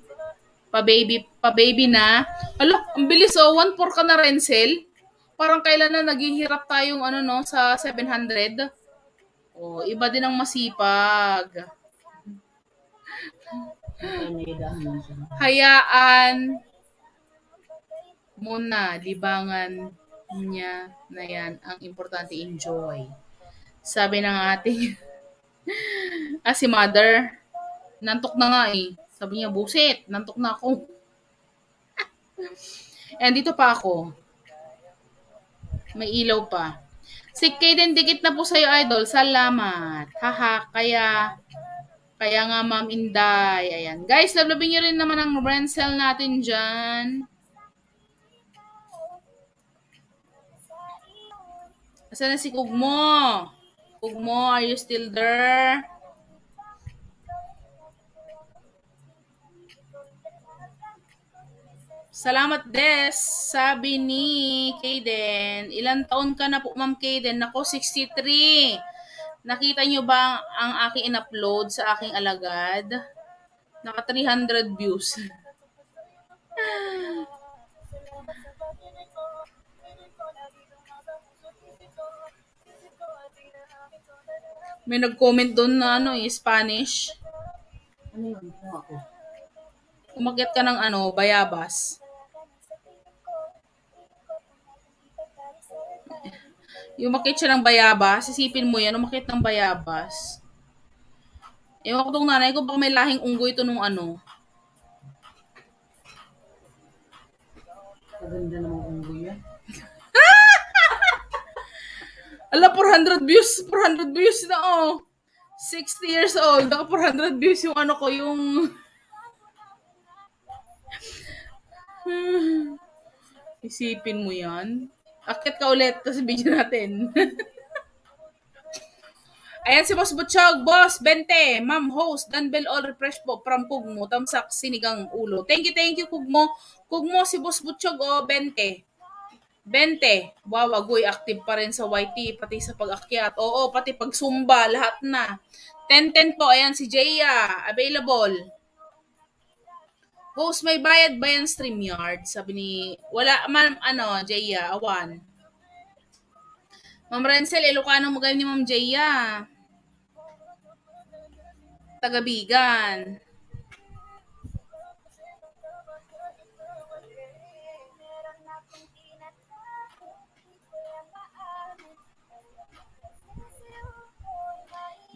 S1: Pa-baby na. Ala, ang bilis 1-4 ka na Renzel. Parang kailan na naghihirap tayong sa 700. Iba din ang masipag. Hayaan muna, libangan niya na yan. Ang importante, enjoy. Sabi ng ating Si mother. Nantok na nga eh. Sabi niya, buset, nantok na ako. Dito pa ako. May ilaw pa. Si Kaden, dikit na po sa'yo, idol. Salamat. Haha, kaya nga, Ma'am Inday. Ayan. Guys, lablabin nyo rin naman ang Renzel natin dyan. Asan na si Kugmo? Kugmo, are you still there? Salamat, Des. Sabi ni Kaden, ilang taon ka na po, Ma'am Kaden? Nako, 63. Nakita nyo ba ang aking in-upload sa aking alagad? Naka 300 views. May nag-comment doon na Spanish.
S6: Ano yun? Ano ako?
S1: Umakyat ka ng bayabas. Yung umakyat siya ng bayabas, isipin mo yan, umakyat ng bayabas. Ewan ko tong nanay ko, baka may lahing unggoy ito nung
S6: Maganda namang unggoy yan.
S1: Ala, 400 views na 60 years old, naka 400 views yung yung... Isipin mo yan. Akit ka ulit sa video natin. Ayan si Boss Butchog. Boss, 20. Ma'am host, Danbel all refresh po from Kugmo. Tamsak, sinigang ulo. Thank you, Kugmo. Kugmo, si Boss Butchog, 20. 20. Wow, agoy, active pa rin sa YT, pati sa pag-akyat. Oo, pati pag-zumba, lahat na. 10-10 po, ayan si Jaya, available. Host, may bayad ba yan StreamYard? Sabi ni, wala man, Jaya, awan. Ma'am Renzel, Ilocano mo ni Ma'am Jaya. Tagabigan.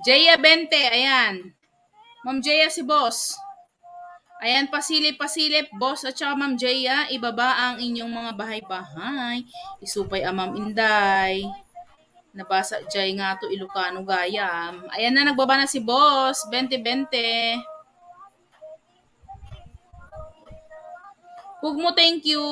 S1: Jaya 20, ayan. Ma'am Jaya si boss. Ayan, pasilip, boss at saka Ma'am Jaya, ibaba ang inyong mga bahay-bahay. Isupay ang Ma'am Inday. Nabasa Jay nga to Ilocano gayam. Ayan na, nagbaba na si boss. 20-20. Kugmo, thank you.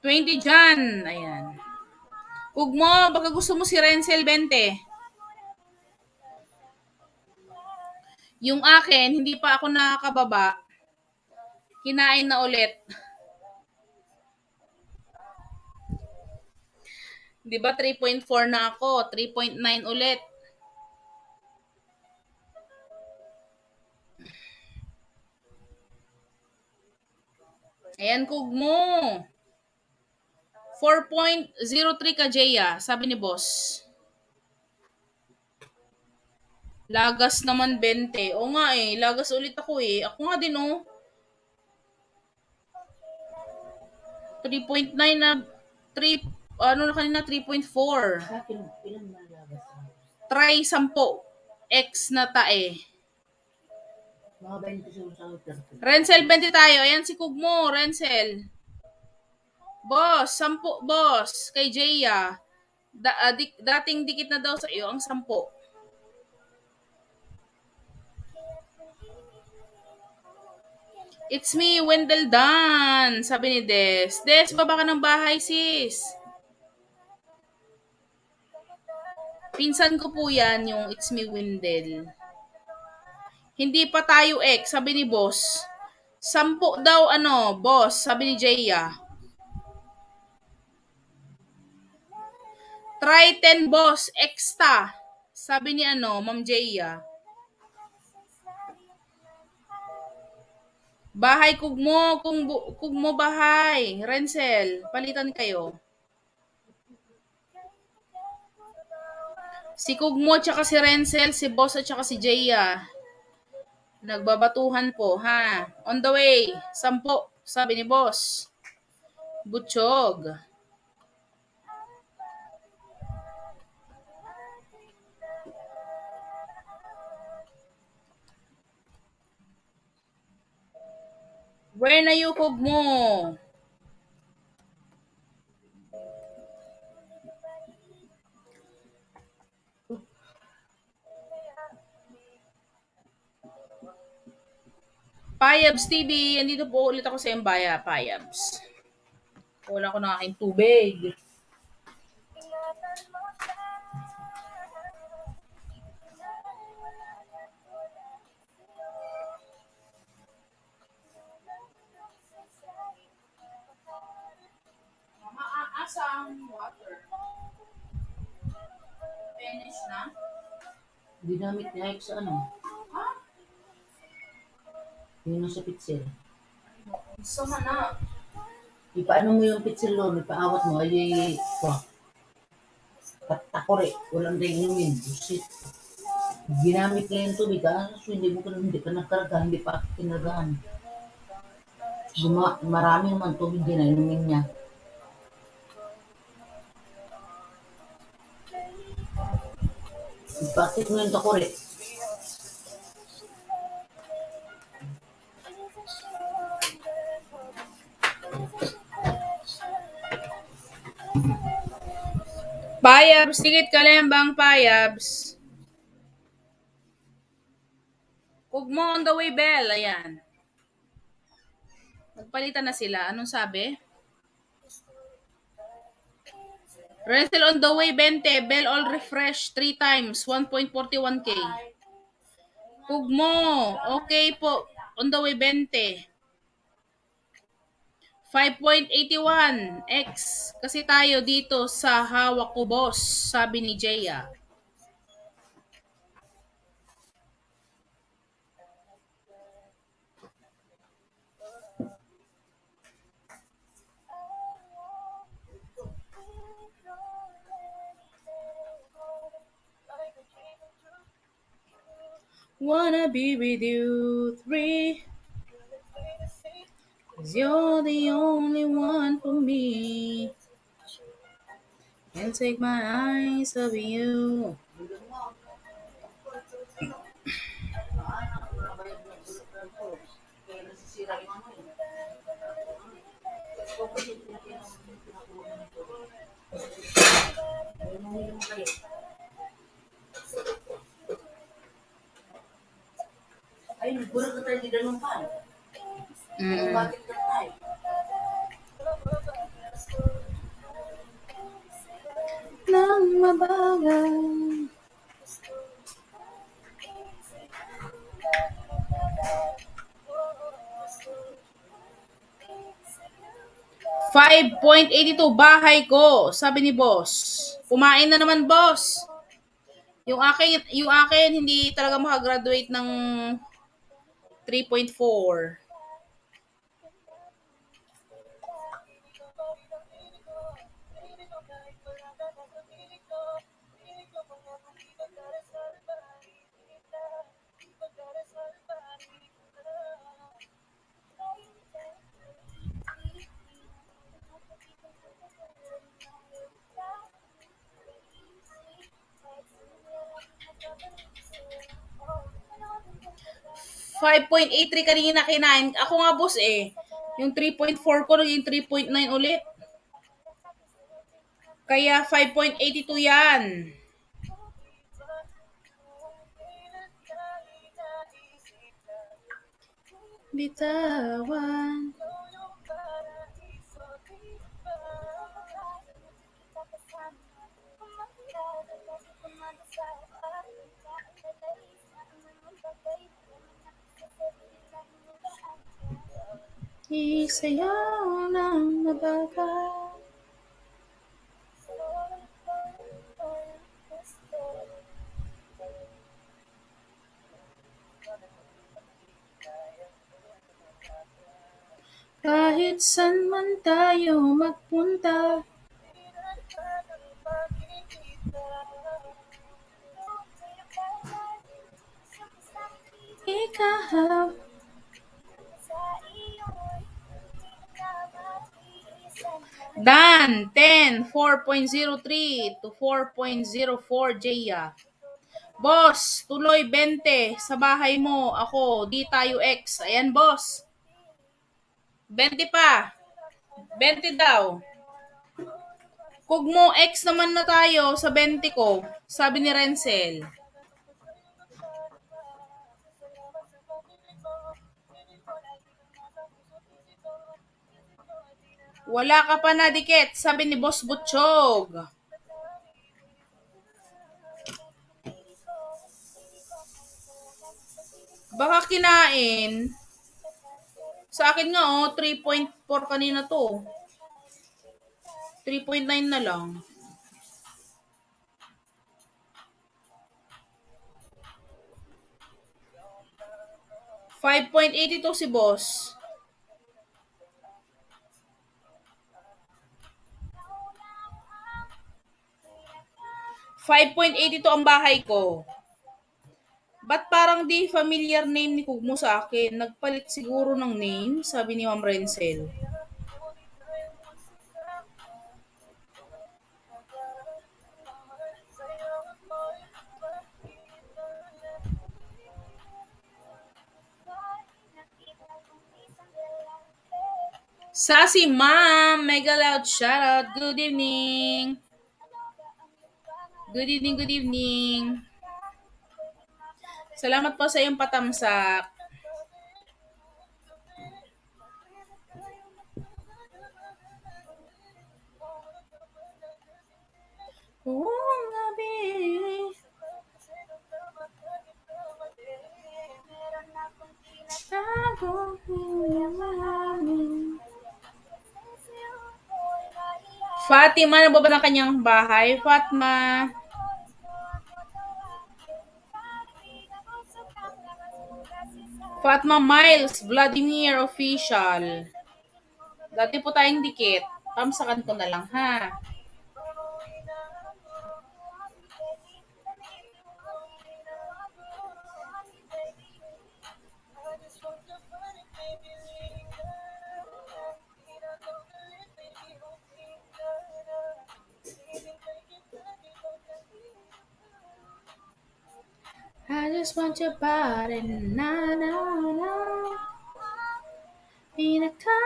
S1: $20 dyan. Ayan. Kugmo, baka gusto mo si Renzel 20. Yung akin, hindi pa ako nakakababa. Kinain na ulit. Di ba 3.4 na ako? 3.9 ulit. Ayan, Kugmo. 4.03 ka, Jaya, sabi ni boss. Lagas naman 20. O nga lagas ulit ako Ako nga din 3.9 na 3 na kanina 3.4.
S6: Sa akin, ilan na lagas?
S1: Try 10. X na tae.
S6: Mga 20 sa 30.
S1: Renzel 20 tayo. Ayan si Kugmo, Renzel. Boss, 10 boss kay Jaya. Dating dikit na daw sa iyo ang 10. It's me, Wendell Dan, sabi ni Des. Des, baba ka ng bahay, sis. Pinsan ko po yan, yung It's me, Wendell. Hindi pa tayo sabi ni boss. 10 daw, boss, sabi ni Jaya. Try 10, boss, extra, sabi ni Ma'am Jaya. Bahay, Kugmo, Kugmo bahay. Renzel, palitan kayo. Si Kugmo tsaka si Renzel, si Boss at tsaka si Jaya. Nagbabatuhan po, ha? On the way. 10, sabi ni Boss. Butchog. Where na yung Kugmo? Payabs TV, andito po ulit ako sa Embaya, Payabs. Wala ko ng aking tubig. Asa ang water? Finish na?
S6: Ginamit ni Ike sa ano? Yun ang sa pitsil.
S1: So na.
S6: Ipaano mo yung pitsil doon, ipaawat mo, ay patakore, walang rin inumin, busit. Ginamit na yung tubig, so hindi ka nakarga, hindi pa kinargaan. Marami naman tubig din na inumin niya. Ipakit mo yung takore.
S1: Payabs, tikit kalembang Payabs. Kugmo on the way, Bell. Ayan. Nagpalitan na sila. Anong sabi? Renzel on the way, 20. Bell all refresh 3 times. 1.41k. Kugmo. Okay po. On the way, 20. 5.81 X. Kasi tayo dito sa hawak ko, boss. Sabi ni Jaya. Wanna be with you, 3. 'Cause you're the only one for me. Can't take my eyes off you.
S6: Ay, nagburak na tayo di ganun pa. Bakit ka tayo?
S1: Nang mabagal. $5.82 bahay ko, sabi ni boss. Kumain na naman, boss. Yung akin hindi talaga makagraduate ng 3.4. $5.83 kanina kinain. Ako nga, boss, eh. Yung 3.4 ko, naging 3.9 ulit. Kaya 5.82 yan. Bitawan. Isayaw ng mabagal. Kahit saan man tayo magpunta. ikaw. Dan, 10, 4.03 to 4.04, Jaya. Boss, tuloy 20 sa bahay mo. Ako, di tayo ex. Ayan, boss. 20 pa. 20 daw. Kung mo ex naman na tayo sa 20 ko, sabi ni Renzel. Wala ka pa na dikit, sabi ni Boss Butchog. Baka kinain. Sa akin nga, 3.4 kanina to. 3.9 na lang. $5.82 si boss. 5.82 ang bahay ko. Ba't parang di familiar name ni Kugmo sa akin? Nagpalit siguro ng name, sabi ni Ma'am Renzel. Sassy Ma'am, mega loud shoutout. Good evening. Good evening, good evening. Salamat po sa iyong patamsak. Oh, gabi. Fatima, nababa ng kanyang bahay. Fatma. Fatma Miles, Vladimir Official. Dati po tayong dikit. Tamsakan ko na lang, ha? I just want your body, na na na. Pinaka.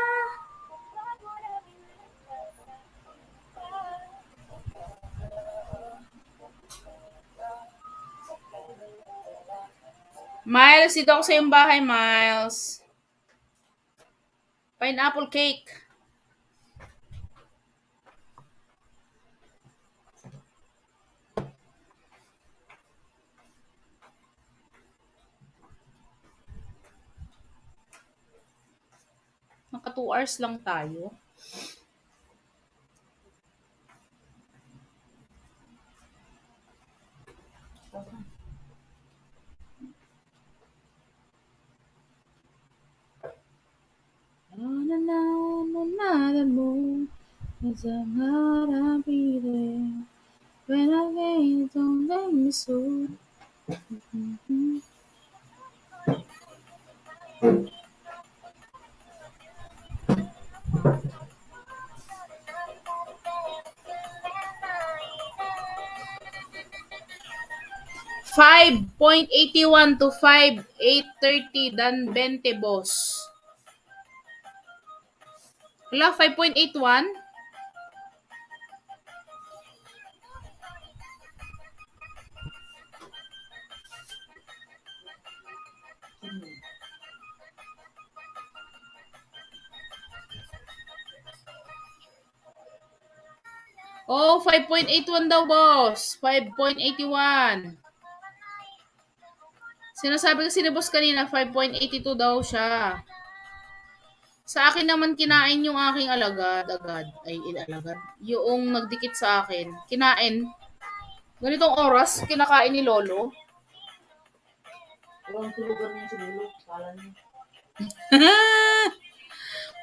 S1: Miles, dito ako sa iyong bahay, Miles. Pineapple cake. Naka 2 hours lang tayo. On another moon, as I'm not breathing. When I get don't make me so. Mm-hmm. $5.81 to 5.830 dan 20 boss. Wala, 5.81? Oh, 5.81 daw, boss. 5.81. Sinasabi kasi ni boss kanina, 5.82 daw siya. Sa akin naman kinain yung aking alagad. Ay, alagad. Yung nagdikit sa akin. Kinain. Ganitong oras, kinakain ni Lolo.
S6: Walang tulugan niya siguro. Kala niya.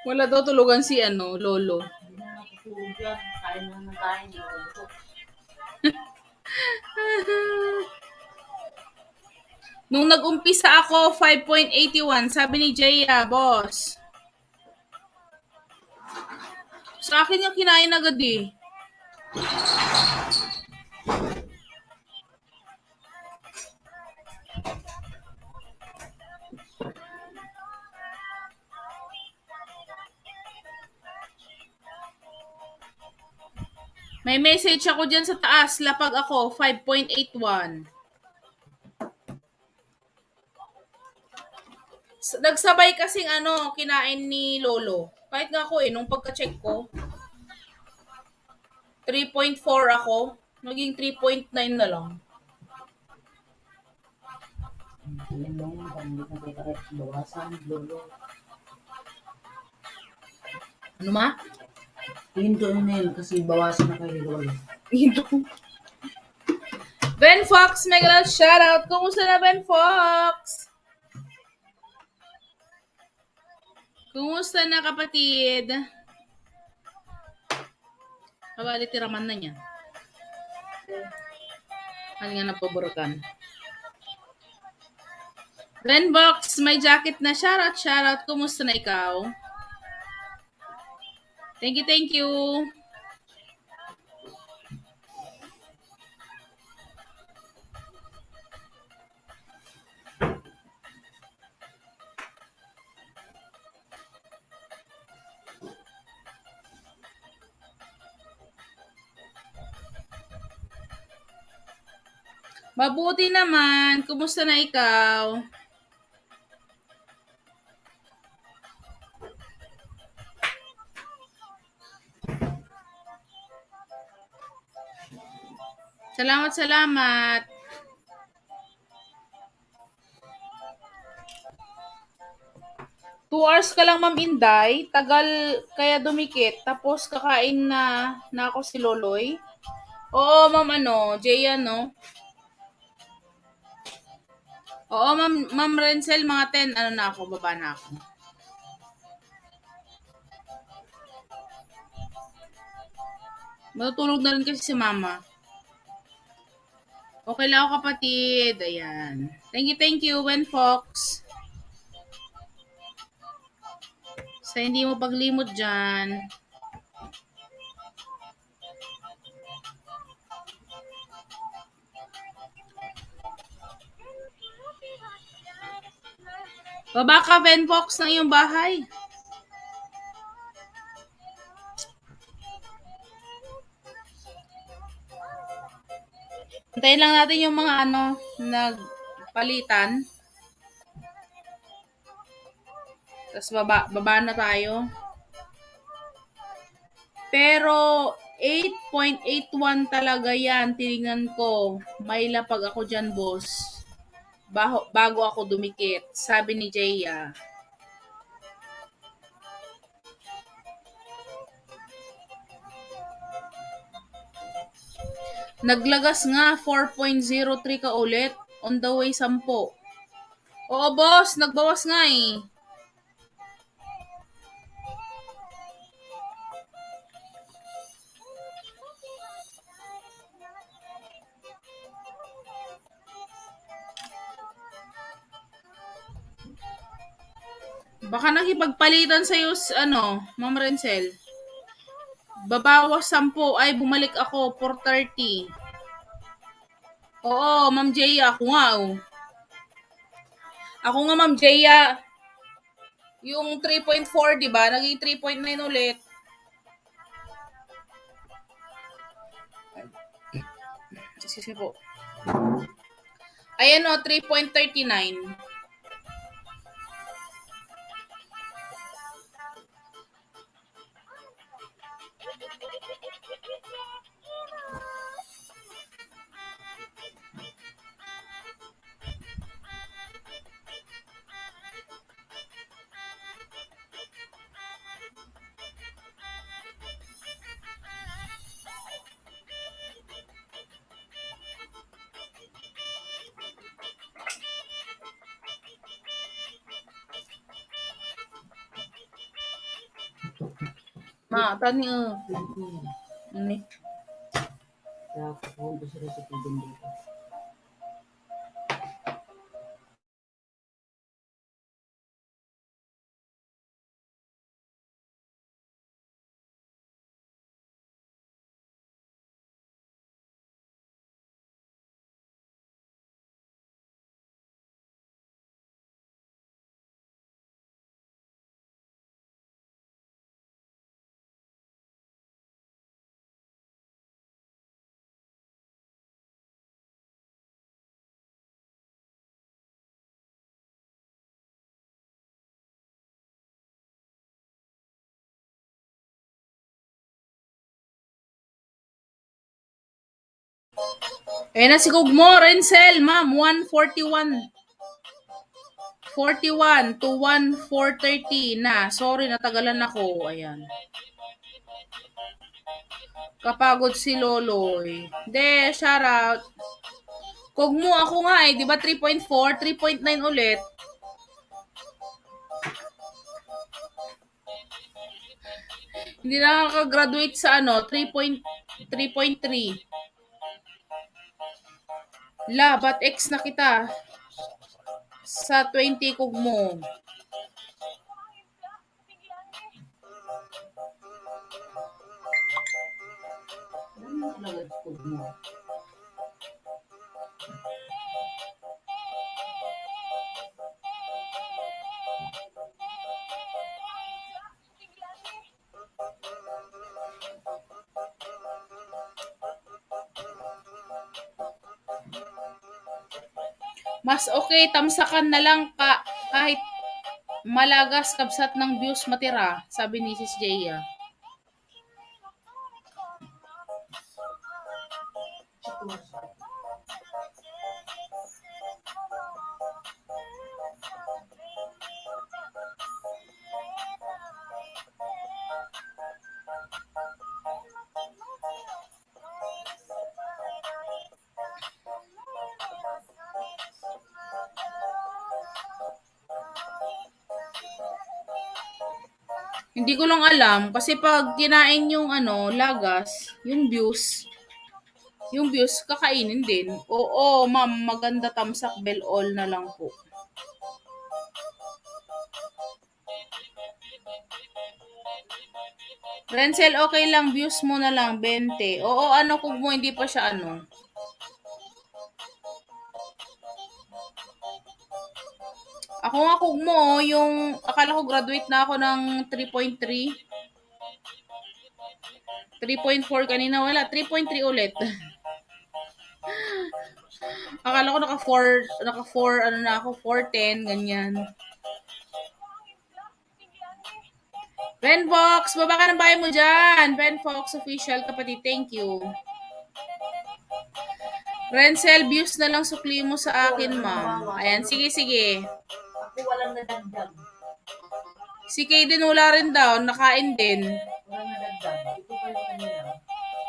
S1: Wala daw tulugan si Lolo.
S6: Hindi na nakatulog yan. Kain na ng kain.
S1: Nung nag-umpisa ako, 5.81. Sabi ni Jaya, boss. Sa akin yung kinain agad eh. May message ako dyan sa taas. Lapag ako, 5.81. Nagsabay kasing kinain ni Lolo. Kahit nga ako nung pagka-check ko, 3.4 ako. Naging 3.9 na lang.
S6: Alam mo, hindi na kita kahit bawasan, lolo.
S1: Ano ma?
S6: Hinto na yun kasi bawasan na kayo lolo.
S1: Ben Fox, mega shoutout. Kumusta na Ben Fox? Kumusta na kapatid? Kabali tiraman na niya. Ano nga napaburakan? Ben Fox, may jacket na. Shoutout. Kumusta na ikaw? Thank you. Mabuti naman. Kumusta na ikaw? Salamat. 2 hours ka lang, Ma'am Inday. Tagal kaya dumikit. Tapos kakain na ako si Loloy. Oo, Ma'am Jaya, no? Oo, Ma'am Renzel, mga 10, na ako, baba na ako. Matutulog na rin kasi si Mama. Okay lang ako, kapatid. Ayan. Thank you, Ben Fox. Sa hindi mo paglimot dyan. Baba ka, Ben Fox, ng iyong bahay. Hintayin lang natin yung mga nagpalitan. Tapos baba na tayo. Pero 8.81 talaga yan. Tinignan ko. May lapag ako dyan, boss. Bago ako dumikit. Sabi ni Jaya. Naglagas nga, 4.03 ka ulit. On the way, 10. Oo, boss. Nagbawas nga eh. Baka nakipagpalitan sa'yo, Ma'am Renzel. Babawas 10, ay bumalik ako, 4.30. Oo, Ma'am Jaya, ako nga, oh. Ako nga, Ma'am Jaya, yung 3.4, di ba? Naging 3.9 ulit. Excuse me po. Ayan o, 3.39. Tani Ini.
S6: Kaya ako sila sa tubig dito.
S1: Ayan na si Kugmo, Rencel, ma'am, 141. 41 to 1,430 na. Sorry, natagalan ako. Ayan. Kapagod si Loloy. De, shout out. Kugmo, ako nga eh. Di ba 3.4? 3.9 ulit. Hindi nakaka-graduate sa 3.3. La, ba't X na kita? Sa 20 Kugmo.
S6: Ano mo talaga school mo?
S1: Mas okay, tamsakan na lang kahit malagas kabsat ng views matira, sabi ni Sis Jaya. Hindi ko lang alam kasi pag kinain yung lagas, yung views kakainin din. Oo, ma'am, maganda tamsak bell all na lang po. Rencel, okay lang, views mo na lang, 20. Oo, kung mo, hindi pa siya Ako nga kung mo, yung, akala ko graduate na ako ng 3.3. 3.4 kanina, wala. 3.3 ulit. Akala ko naka 4, na ako, 410, ganyan. Benfox, baba ka ng bahay mo dyan. Benfox official, kapatid, thank you. Rencel, views na lang sukli mo sa akin, ma'am. Ayan, sige.
S6: Ako walang nadagdag.
S1: Si Kay din wala rin daw, nakain din.
S6: Walang nadagdag. Ito pa yung kanila.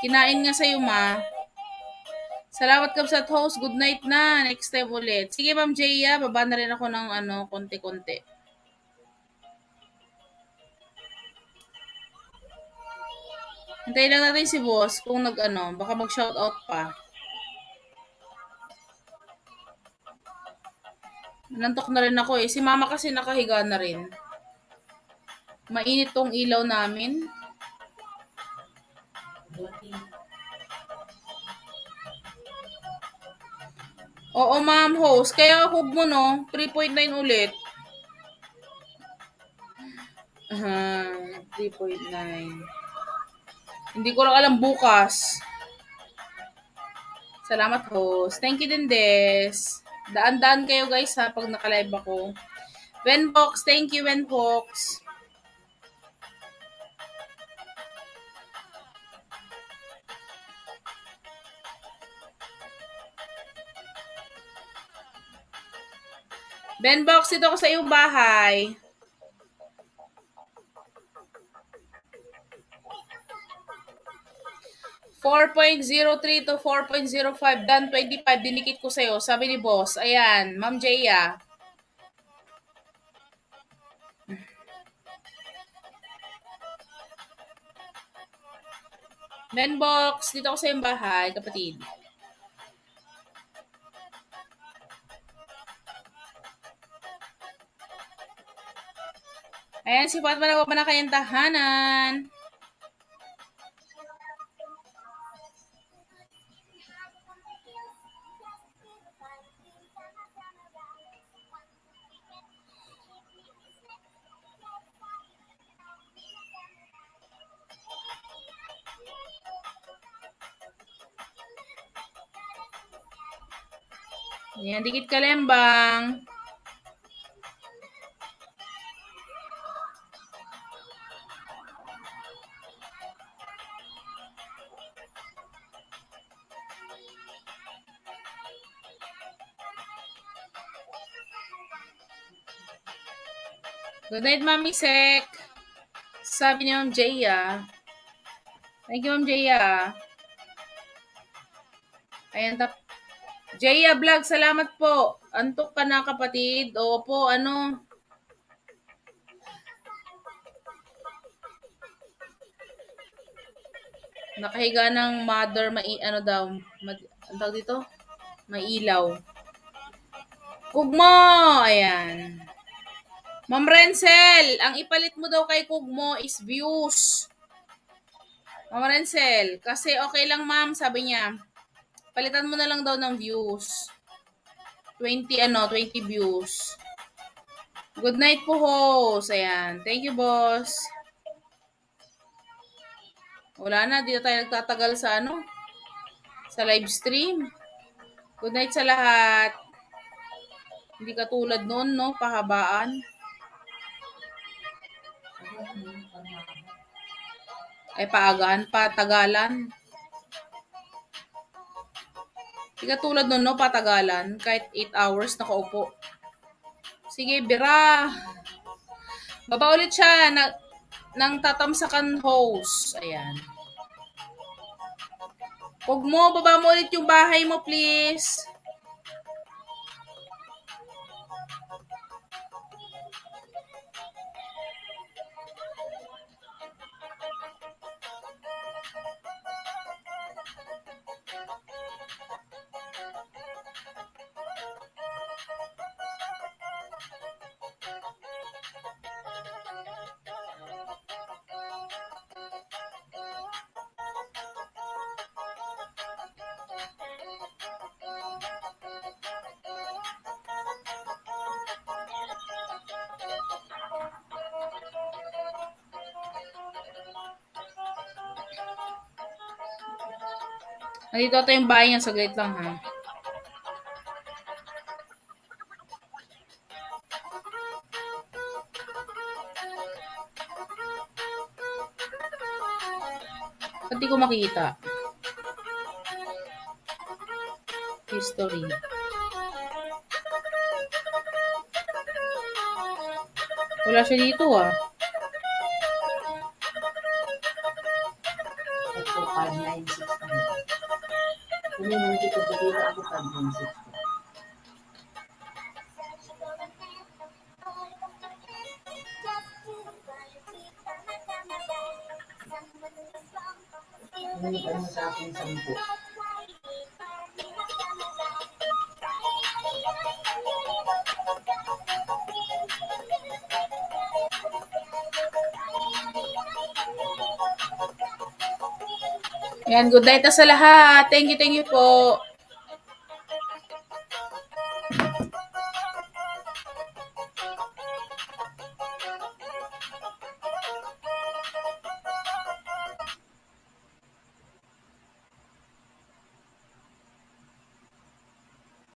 S1: Kinain nga sa'yo, ma. Salamat ka sa host. Good night na. Next time ulit. Sige, Ma'am Jaya, baba na rin ako ng konti-konti. Hintayin lang natin si boss kung baka mag-shoutout pa. Nantok na rin ako eh. Si mama kasi nakahiga na rin. Mainit tong ilaw namin. Oo, ma'am host. Kaya hug mo 3.9 ulit. 3.9. Hindi ko lang alam bukas. Salamat host. Thank you din, Des. Daan-daan kayo guys ha pag naka-live ako. Wenfox, thank you Wenfox. Benbox, dito ako sa iyong bahay. .03 to 4.05 dan 25 dinikit ko sa'yo. Sabi ni boss. Ayan, Ma'am Jaya. Benbox, dito ako sa iyong bahay, kapatid. Ayan, si Fatma na na kayang tahanan. Ayan, dikit kalembang. Good night, Mami Sek. Sabi ni Ma'am Jaya. Thank you, Ma'am Jaya. Ayan, Jaya Vlog, salamat po. Antok ka na, kapatid. Opo, ano. Nakahiga ng mother, ano daw, ano tawag dito? Mailaw. Kugmo! Ayan. Ma'am Renzel, ang ipalit mo daw kay Kugmo is views. Ma'am Renzel, kasi okay lang ma'am, sabi niya. Palitan mo na lang daw ng views. 20 views. Good night po, host. Ayan. Thank you, boss. Wala na, dito tayo nagtatagal sa live stream. Good night sa lahat. Hindi katulad noon, no? Pahabaan. Ay, paagahan pa, tagalan. Hindi katulad noon, no? Patagalan. Kahit 8 hours nakaupo. Sige, bira. Baba ulit siya ng tatamsakan host. Ayan. Huwag mo, baba mo ulit yung bahay mo, please. Nandito ito yung bahay niya. Saglit lang, ha. Ba't di ko makita? History. Wala siya dito, ah.
S6: Ito, 596 kami. Kung hindi ko bigila ako 596. Hindi ka naman sa akin 10.
S1: Ayan, good night na sa lahat. Thank you po.